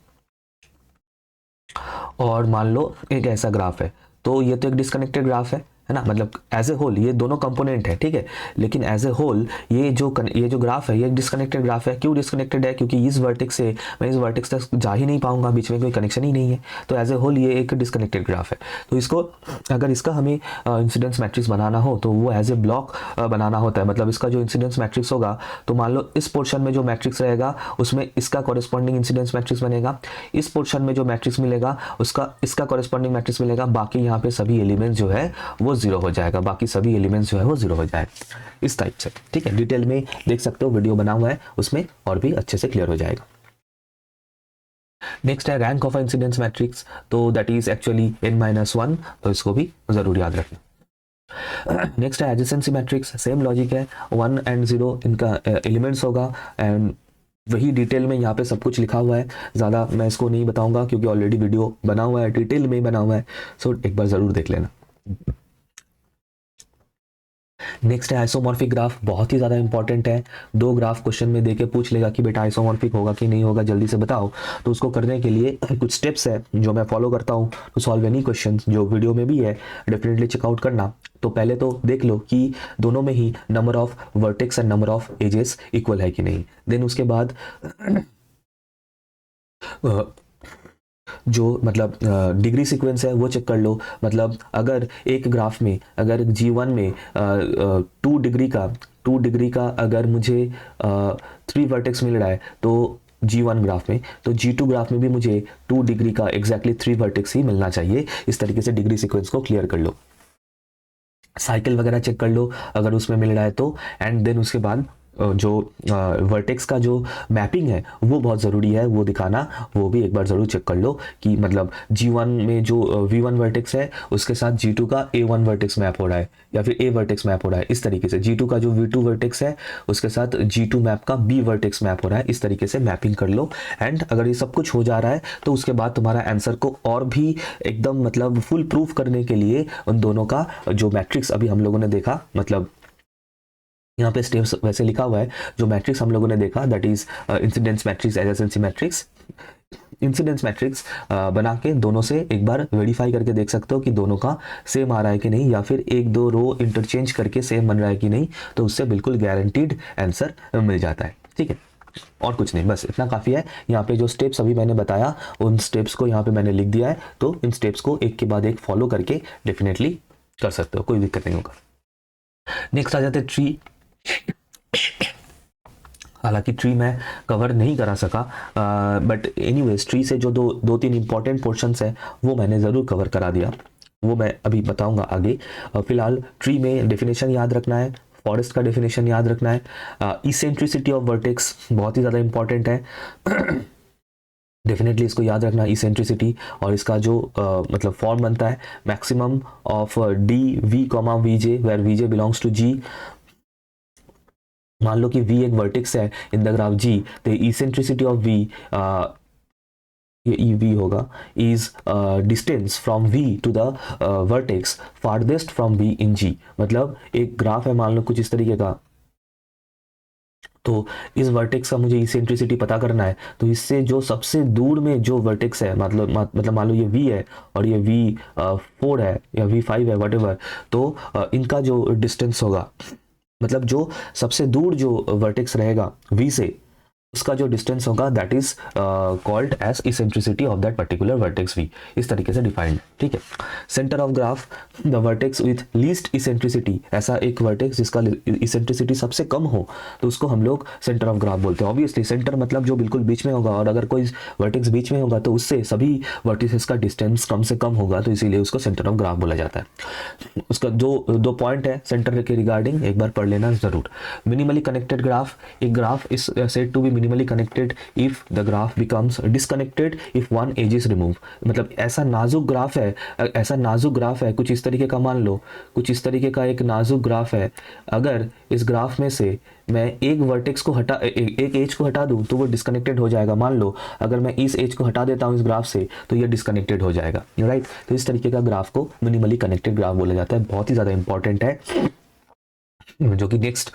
Speaker 1: और मान लो एक ऐसा ग्राफ है, तो ये तो एक डिस्कनेक्टेड ग्राफ है ना, मतलब एज ए होल ये दोनों कंपोनेंट है, ठीक है, लेकिन एज ए होल ये जो ग्राफ है ये डिस्कनेक्टेड ग्राफ है। क्यों डिस्कनेक्टेड है, क्योंकि इस वर्टेक्स से मैं इस वर्टेक्स तक जा ही नहीं पाऊंगा, बीच में कोई कनेक्शन ही नहीं है, तो एज ए होल ये एक डिस्कनेक्टेड ग्राफ है। तो इसको अगर इसका हमें इंसिडेंस मैट्रिक्स बनाना हो तो वो एज ए ब्लॉक बनाना होता है। मतलब इसका जो इंसिडेंस मैट्रिक्स होगा तो मान लो इस पोर्शन में जो मैट्रिक्स रहेगा उसमें इसका कॉरेस्पॉन्डिंग इंसिडेंस मैट्रिक्स बनेगा, इस पोर्शन में जो मैट्रिक्स मिलेगा उसका इसका कॉरेस्पॉन्डिंग मैट्रिक्स मिलेगा, बाकी यहाँ पे सभी एलिमेंट्स जो है वो 0 हो जाएगा, बाकी सभी एलिमेंट्स जो है वो 0 हो जाएगा, इस टाइप से, ठीक है। डिटेल में देख सकते हो, वीडियो बना हुआ है उसमें और भी अच्छे से क्लियर हो जाएगा। नेक्स्ट है रैंक ऑफ इंसिडेंस मैट्रिक्स, तो दैट इज एक्चुअली n-1, तो इसको भी जरूर याद रखना। नेक्स्ट है एडजेसेंसी मैट्रिक्स, सेम लॉजिक है, 1 एंड 0 इनका एलिमेंट्स होगा, एंड वही डिटेल में यहाँ पे सब कुछ लिखा हुआ है, ज़्यादा मैं इसको नहीं बताऊंगा क्योंकि ऑलरेडी वीडियो बना हुआ है, डिटेल में ही बना हुआ है, सो एक बार ज़रूर देख लेना। नेक्स्ट है आइसोमॉर्फिक ग्राफ, बहुत ही ज़्यादा इंपॉर्टेंट है। 2 ग्राफ क्वेश्चन में देके पूछ लेगा कि बेटा आइसोमॉर्फिक होगा कि नहीं होगा, जल्दी से बताओ। तो उसको करने के लिए कुछ स्टेप्स है जो मैं फॉलो करता हूँ टू सॉल्व एनी क्वेश्चन, जो वीडियो में भी है, डेफिनेटली चेकआउट करना। तो पहले तो देख लो कि दोनों में ही number of vertex and number of edges equal है कि नहीं। देन उसके बाद जो मतलब डिग्री सीक्वेंस है वो चेक कर लो। मतलब अगर एक ग्राफ में अगर G1 में 2 डिग्री का अगर मुझे 3 वर्टेक्स मिल रहा है तो G1 ग्राफ में, तो G2 ग्राफ में भी मुझे 2 डिग्री का एग्जैक्टली 3 वर्टेक्स ही मिलना चाहिए। इस तरीके से डिग्री सीक्वेंस को क्लियर कर लो। साइकिल वगैरह चेक कर लो अगर उसमें मिल रहा है तो, एंड देन उसके बाद जो वर्टेक्स का जो मैपिंग है वो बहुत ज़रूरी है, वो दिखाना, वो भी एक बार ज़रूर चेक कर लो कि मतलब G1 में जो V1 वर्टेक्स है उसके साथ G2 का A1 वर्टेक्स मैप हो रहा है या फिर A वर्टेक्स मैप हो रहा है, इस तरीके से G2 का जो V2 वर्टेक्स है उसके साथ G2 मैप का B वर्टेक्स मैप हो रहा है, इस तरीके से मैपिंग कर लो। एंड अगर ये सब कुछ हो जा रहा है तो उसके बाद तुम्हारा आंसर को और भी एकदम मतलब फुल प्रूफ करने के लिए उन दोनों का जो मैट्रिक्स अभी हम लोगों ने देखा, मतलब यहाँ पे स्टेप्स वैसे लिखा हुआ है, जो मैट्रिक्स हम लोगों ने देखा that is incidence matrix, adjacency matrix, incidence matrix बना के दोनों से एक बार वेरीफाई करके देख सकते हो कि दोनों का सेम आ रहा है कि नहीं, या फिर 1-2 रो इंटरचेंज करके सेम बन रहा है कि नहीं, तो उससे बिल्कुल गारंटीड आंसर मिल जाता है, ठीक है। और कुछ नहीं, बस इतना काफ़ी है। यहाँ पे जो स्टेप्स अभी मैंने बताया उन स्टेप्स को यहाँ पे मैंने लिख दिया है, तो इन स्टेप्स को एक के बाद एक फॉलो करके डेफिनेटली कर सकते हो, कोई दिक्कत नहीं होगा। नेक्स्ट आ जाते हैं ट्री। हालांकि ट्री मैं कवर नहीं करा सका, बट एनीवेज ट्री से जो 2-3 इंपॉर्टेंट पोर्शंस है वो मैंने ज़रूर कवर करा दिया, वो मैं अभी बताऊंगा आगे। फिलहाल ट्री में डेफिनेशन याद रखना है, फॉरेस्ट का डेफिनेशन याद रखना है, इसेंट्रिसिटी ऑफ वर्टेक्स बहुत ही ज़्यादा इंपॉर्टेंट है, डेफिनेटली इसको याद रखना इसेंट्रिसिटी, और इसका जो मतलब फॉर्म बनता है maximum of D V comma V J where V J belongs to G. मान लो कि V एक वर्टेक्स है इन द ग्राफ G, तो इसेंट्रिसिटी ऑफ V, ये EV होगा, is distance from V to the vertex farthest from V in G। मतलब एक ग्राफ है मान लो कुछ इस तरीके का, तो इस वर्टेक्स का मुझे इसेंट्रिसिटी पता करना है, तो इससे जो सबसे दूर में जो वर्टेक्स है, मतलब मान लो ये V है और ये V4 है या V5 है वटेवर, तो इनका जो डिस्टेंस होगा, मतलब जो सबसे दूर जो वर्टेक्स रहेगा V से, उसका जो डिस्टेंस होगा that is called as eccentricity of that particular vertex V, इस तरीके से डिफाइंड, ठीक है। Centre of graph the vertex with least eccentricity, ऐसा एक वर्टेक्स जिसका इसेंट्रिसिटी सबसे कम हो तो उसको हम लोग सेंटर ऑफ ग्राफ बोलते हैं। ऑब्वियसली सेंटर मतलब जो बिल्कुल बीच में होगा, और अगर कोई वर्टेक्स बीच में होगा तो उससे सभी वर्टिसेस का डिस्टेंस कम से कम होगा, तो इसीलिए उसको सेंटर ऑफ ग्राफ बोला जाता है। उसका जो दो पॉइंट है सेंटर के रिगार्डिंग एक बार पढ़ लेना जरूर। मिनिमली कनेक्टेड ग्राफ, एक graph is said to be minimally connected if the graph becomes disconnected if one edge is remove. मतलब ऐसा नाजुक ग्राफ है, ऐसा नाजुक ग्राफ है, कुछ इस तरीके का मान लो, कुछ इस तरीके का एक नाजुक ग्राफ है, अगर इस ग्राफ में से मैं एक वर्टेक्स को हटा एक एज को हटा दूं तो वो डिस्कनेक्टेड हो जाएगा। मान लो अगर मैं इस एज को हटा देता हूं इस ग्राफ से तो ये डिस्कनेक्टेड हो जाएगा, राइट। तो इस तरीके का ग्राफ को मिनिमली कनेक्टेड ग्राफ बोला जाता है। बहुत ही ज़्यादा इंपॉर्टेंट है, जो कि नेक्स्ट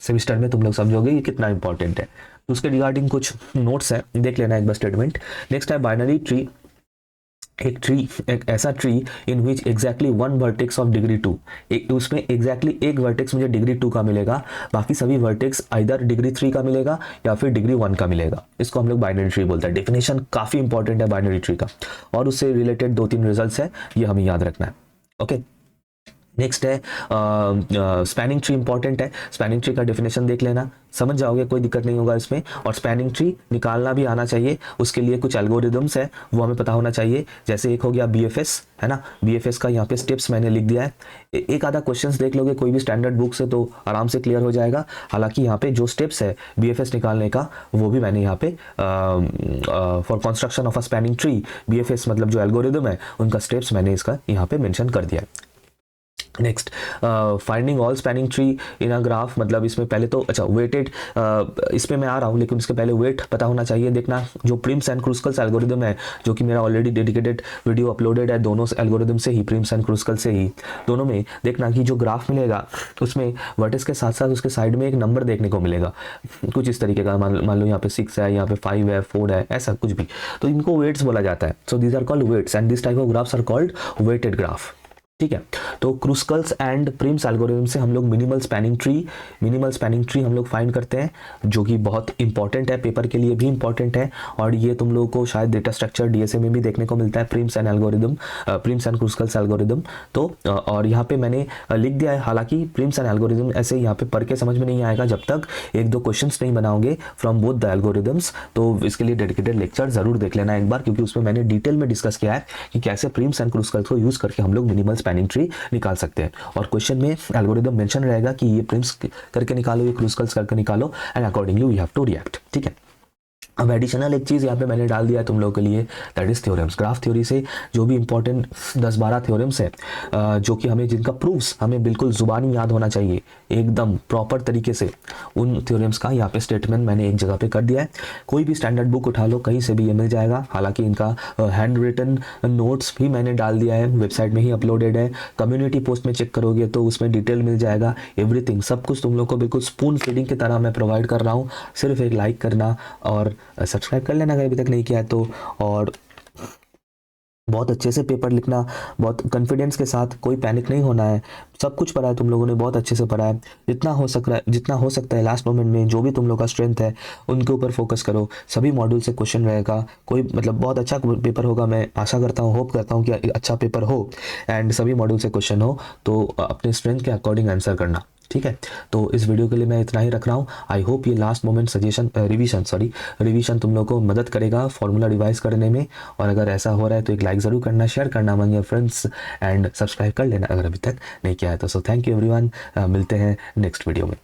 Speaker 1: सेमिस्टर में तुम लोग समझोगे ये कितना इंपॉर्टेंट है। तो उसके रिगार्डिंग कुछ नोट्स है, देख लेना एक बार स्टेटमेंट। नेक्स्ट है बाइनरी ट्री, एक ऐसा tree in which exactly one vertex of degree 2, उसमें एग्जैक्टली एक वर्टेक्स मुझे डिग्री 2 का मिलेगा, बाकी सभी वर्टेक्स आइदर डिग्री 3 का मिलेगा या फिर डिग्री 1 का मिलेगा। इसको हम लोग बाइनरी ट्री बोलते हैं। डेफिनेशन काफ़ी इंपॉर्टेंट है बाइनरी ट्री का, और उससे रिलेटेड 2-3 रिजल्ट्स है, ये हमें याद रखना है, ओके। नेक्स्ट है स्पैनिंग ट्री, इंपॉर्टेंट है। स्पैनिंग ट्री का डेफिनेशन देख लेना, समझ जाओगे, कोई दिक्कत नहीं होगा इसमें। और स्पैनिंग ट्री निकालना भी आना चाहिए, उसके लिए कुछ एल्गोरिदम्स है वो हमें पता होना चाहिए। जैसे एक हो गया BFS, है ना, BFS का यहाँ पे स्टेप्स मैंने लिख दिया है। एक आधा क्वेश्चंस देख लोगे कोई भी स्टैंडर्ड बुक से तो आराम से क्लियर हो जाएगा। हालांकि यहाँ पे जो स्टेप्स है BFS निकालने का वो भी मैंने यहाँ पे for construction of a spanning tree, BFS मतलब जो एल्गोरिदम है उनका स्टेप्स मैंने इसका यहाँ पे मेंशन कर दिया है। Next finding all spanning tree in a graph, मतलब इसमें पहले तो अच्छा वेटेड, इसमें मैं आ रहा हूँ लेकिन उसके पहले वेट पता होना चाहिए। देखना जो प्रिम्स एंड क्रूस्कल्स एल्गोरिदम है, जो कि मेरा ऑलरेडी डेडिकेटेड वीडियो अपलोडेड है दोनों एल्गोरिदम से ही, प्रिम्स एंड क्रूस्कल से ही, दोनों में देखना कि जो ग्राफ मिलेगा उसमें वर्टेक्स के साथ साथ उसके साइड में एक नंबर देखने को मिलेगा, कुछ इस तरीके का। मान लो यहाँ पे 6 है, यहाँ पे 5 है, 4 है, ऐसा कुछ भी, तो इनको वेट्स बोला जाता है। So these are called weights and this type of graphs are called weighted graph, ठीक है। तो क्रूस्कल्स एंड प्रिम्स एल्गोरिथम से हम लोग मिनिमल स्पैनिंग ट्री हम लोग फाइंड करते हैं, जो कि बहुत इंपॉर्टेंट है, पेपर के लिए भी इंपॉर्टेंट है। और ये तुम लोगों को शायद डेटा स्ट्रक्चर DSA में भी देखने को मिलता है, प्रिम्स एंड क्रूस्कल्स एल्गोरिथम। तो और यहाँ पे मैंने लिख दिया है, हालांकि प्रिम्स एंड एल्गोरिथम ऐसे यहाँ पे पढ़ के समझ में नहीं आएगा जब तक 1-2 क्वेश्चन नहीं बनाओगे फ्रॉम बोथ द एल्गोरिदम्स। तो इसके लिए डेडिकेटेड लेक्चर जरूर देख लेना एक बार, क्योंकि उसमें मैंने डिटेल में डिस्कस किया है कि कैसे प्रिम्स एंड क्रूस्कल्स को यूज करके हम लोग मिनिमल स्पैनिंग ट्री निकाल सकते हैं। और क्वेश्चन में एल्गोरिदम मेंशन रहेगा कि ये प्रिम्स करके निकालो, ये क्रूस्कल्स करके निकालो, and accordingly we have to react, ठीक है। अब एडिशनल एक चीज़ यहाँ पे मैंने डाल दिया है तुम लोगों के लिए, that is theorems. Graph theory से जो भी इंपॉर्टेंट 10-12 थ्योरम्स है, जो कि हमें जिनका प्रूफ्स हमें बिल्कुल जुबानी याद होना चाहिए एकदम प्रॉपर तरीके से, उन थ्योरम्स का यहाँ पे स्टेटमेंट मैंने एक जगह पे कर दिया है। कोई भी स्टैंडर्ड बुक उठा लो, कहीं से भी ये मिल जाएगा। हालांकि इनका हैंड रिटन नोट्स भी मैंने डाल दिया है, वेबसाइट में ही अपलोडेड है। कम्युनिटी पोस्ट में चेक करोगे तो उसमें डिटेल मिल जाएगा, एवरीथिंग, सब कुछ तुम लोग को बिल्कुल स्पून फीडिंग की तरह मैं प्रोवाइड कर रहा हूँ। सिर्फ एक लाइक करना और सब्सक्राइब कर लेना अगर अभी तक नहीं किया है तो, और बहुत अच्छे से पेपर लिखना, बहुत कॉन्फिडेंस के साथ, कोई पैनिक नहीं होना है। सब कुछ पढ़ा है तुम लोगों ने, बहुत अच्छे से पढ़ा है, जितना हो सकता है लास्ट मोमेंट में जो भी तुम लोग का स्ट्रेंथ है उनके ऊपर फोकस करो। सभी मॉड्यूल से क्वेश्चन रहेगा, कोई मतलब बहुत अच्छा पेपर होगा। मैं आशा करता हूँ, होप करता हूँ कि अच्छा पेपर हो एंड सभी मॉड्यूल से क्वेश्चन हो, तो अपने स्ट्रेंथ के अकॉर्डिंग आंसर करना, ठीक है। तो इस वीडियो के लिए मैं इतना ही रख रहा हूँ। आई होप ये लास्ट मोमेंट रिवीजन तुम लोग को मदद करेगा फॉर्मूला रिवाइज करने में। और अगर ऐसा हो रहा है तो एक लाइक ज़रूर करना, शेयर करना among your friends and subscribe कर लेना अगर अभी तक नहीं किया है तो। सो थैंक यू एवरीवन, मिलते हैं नेक्स्ट वीडियो में।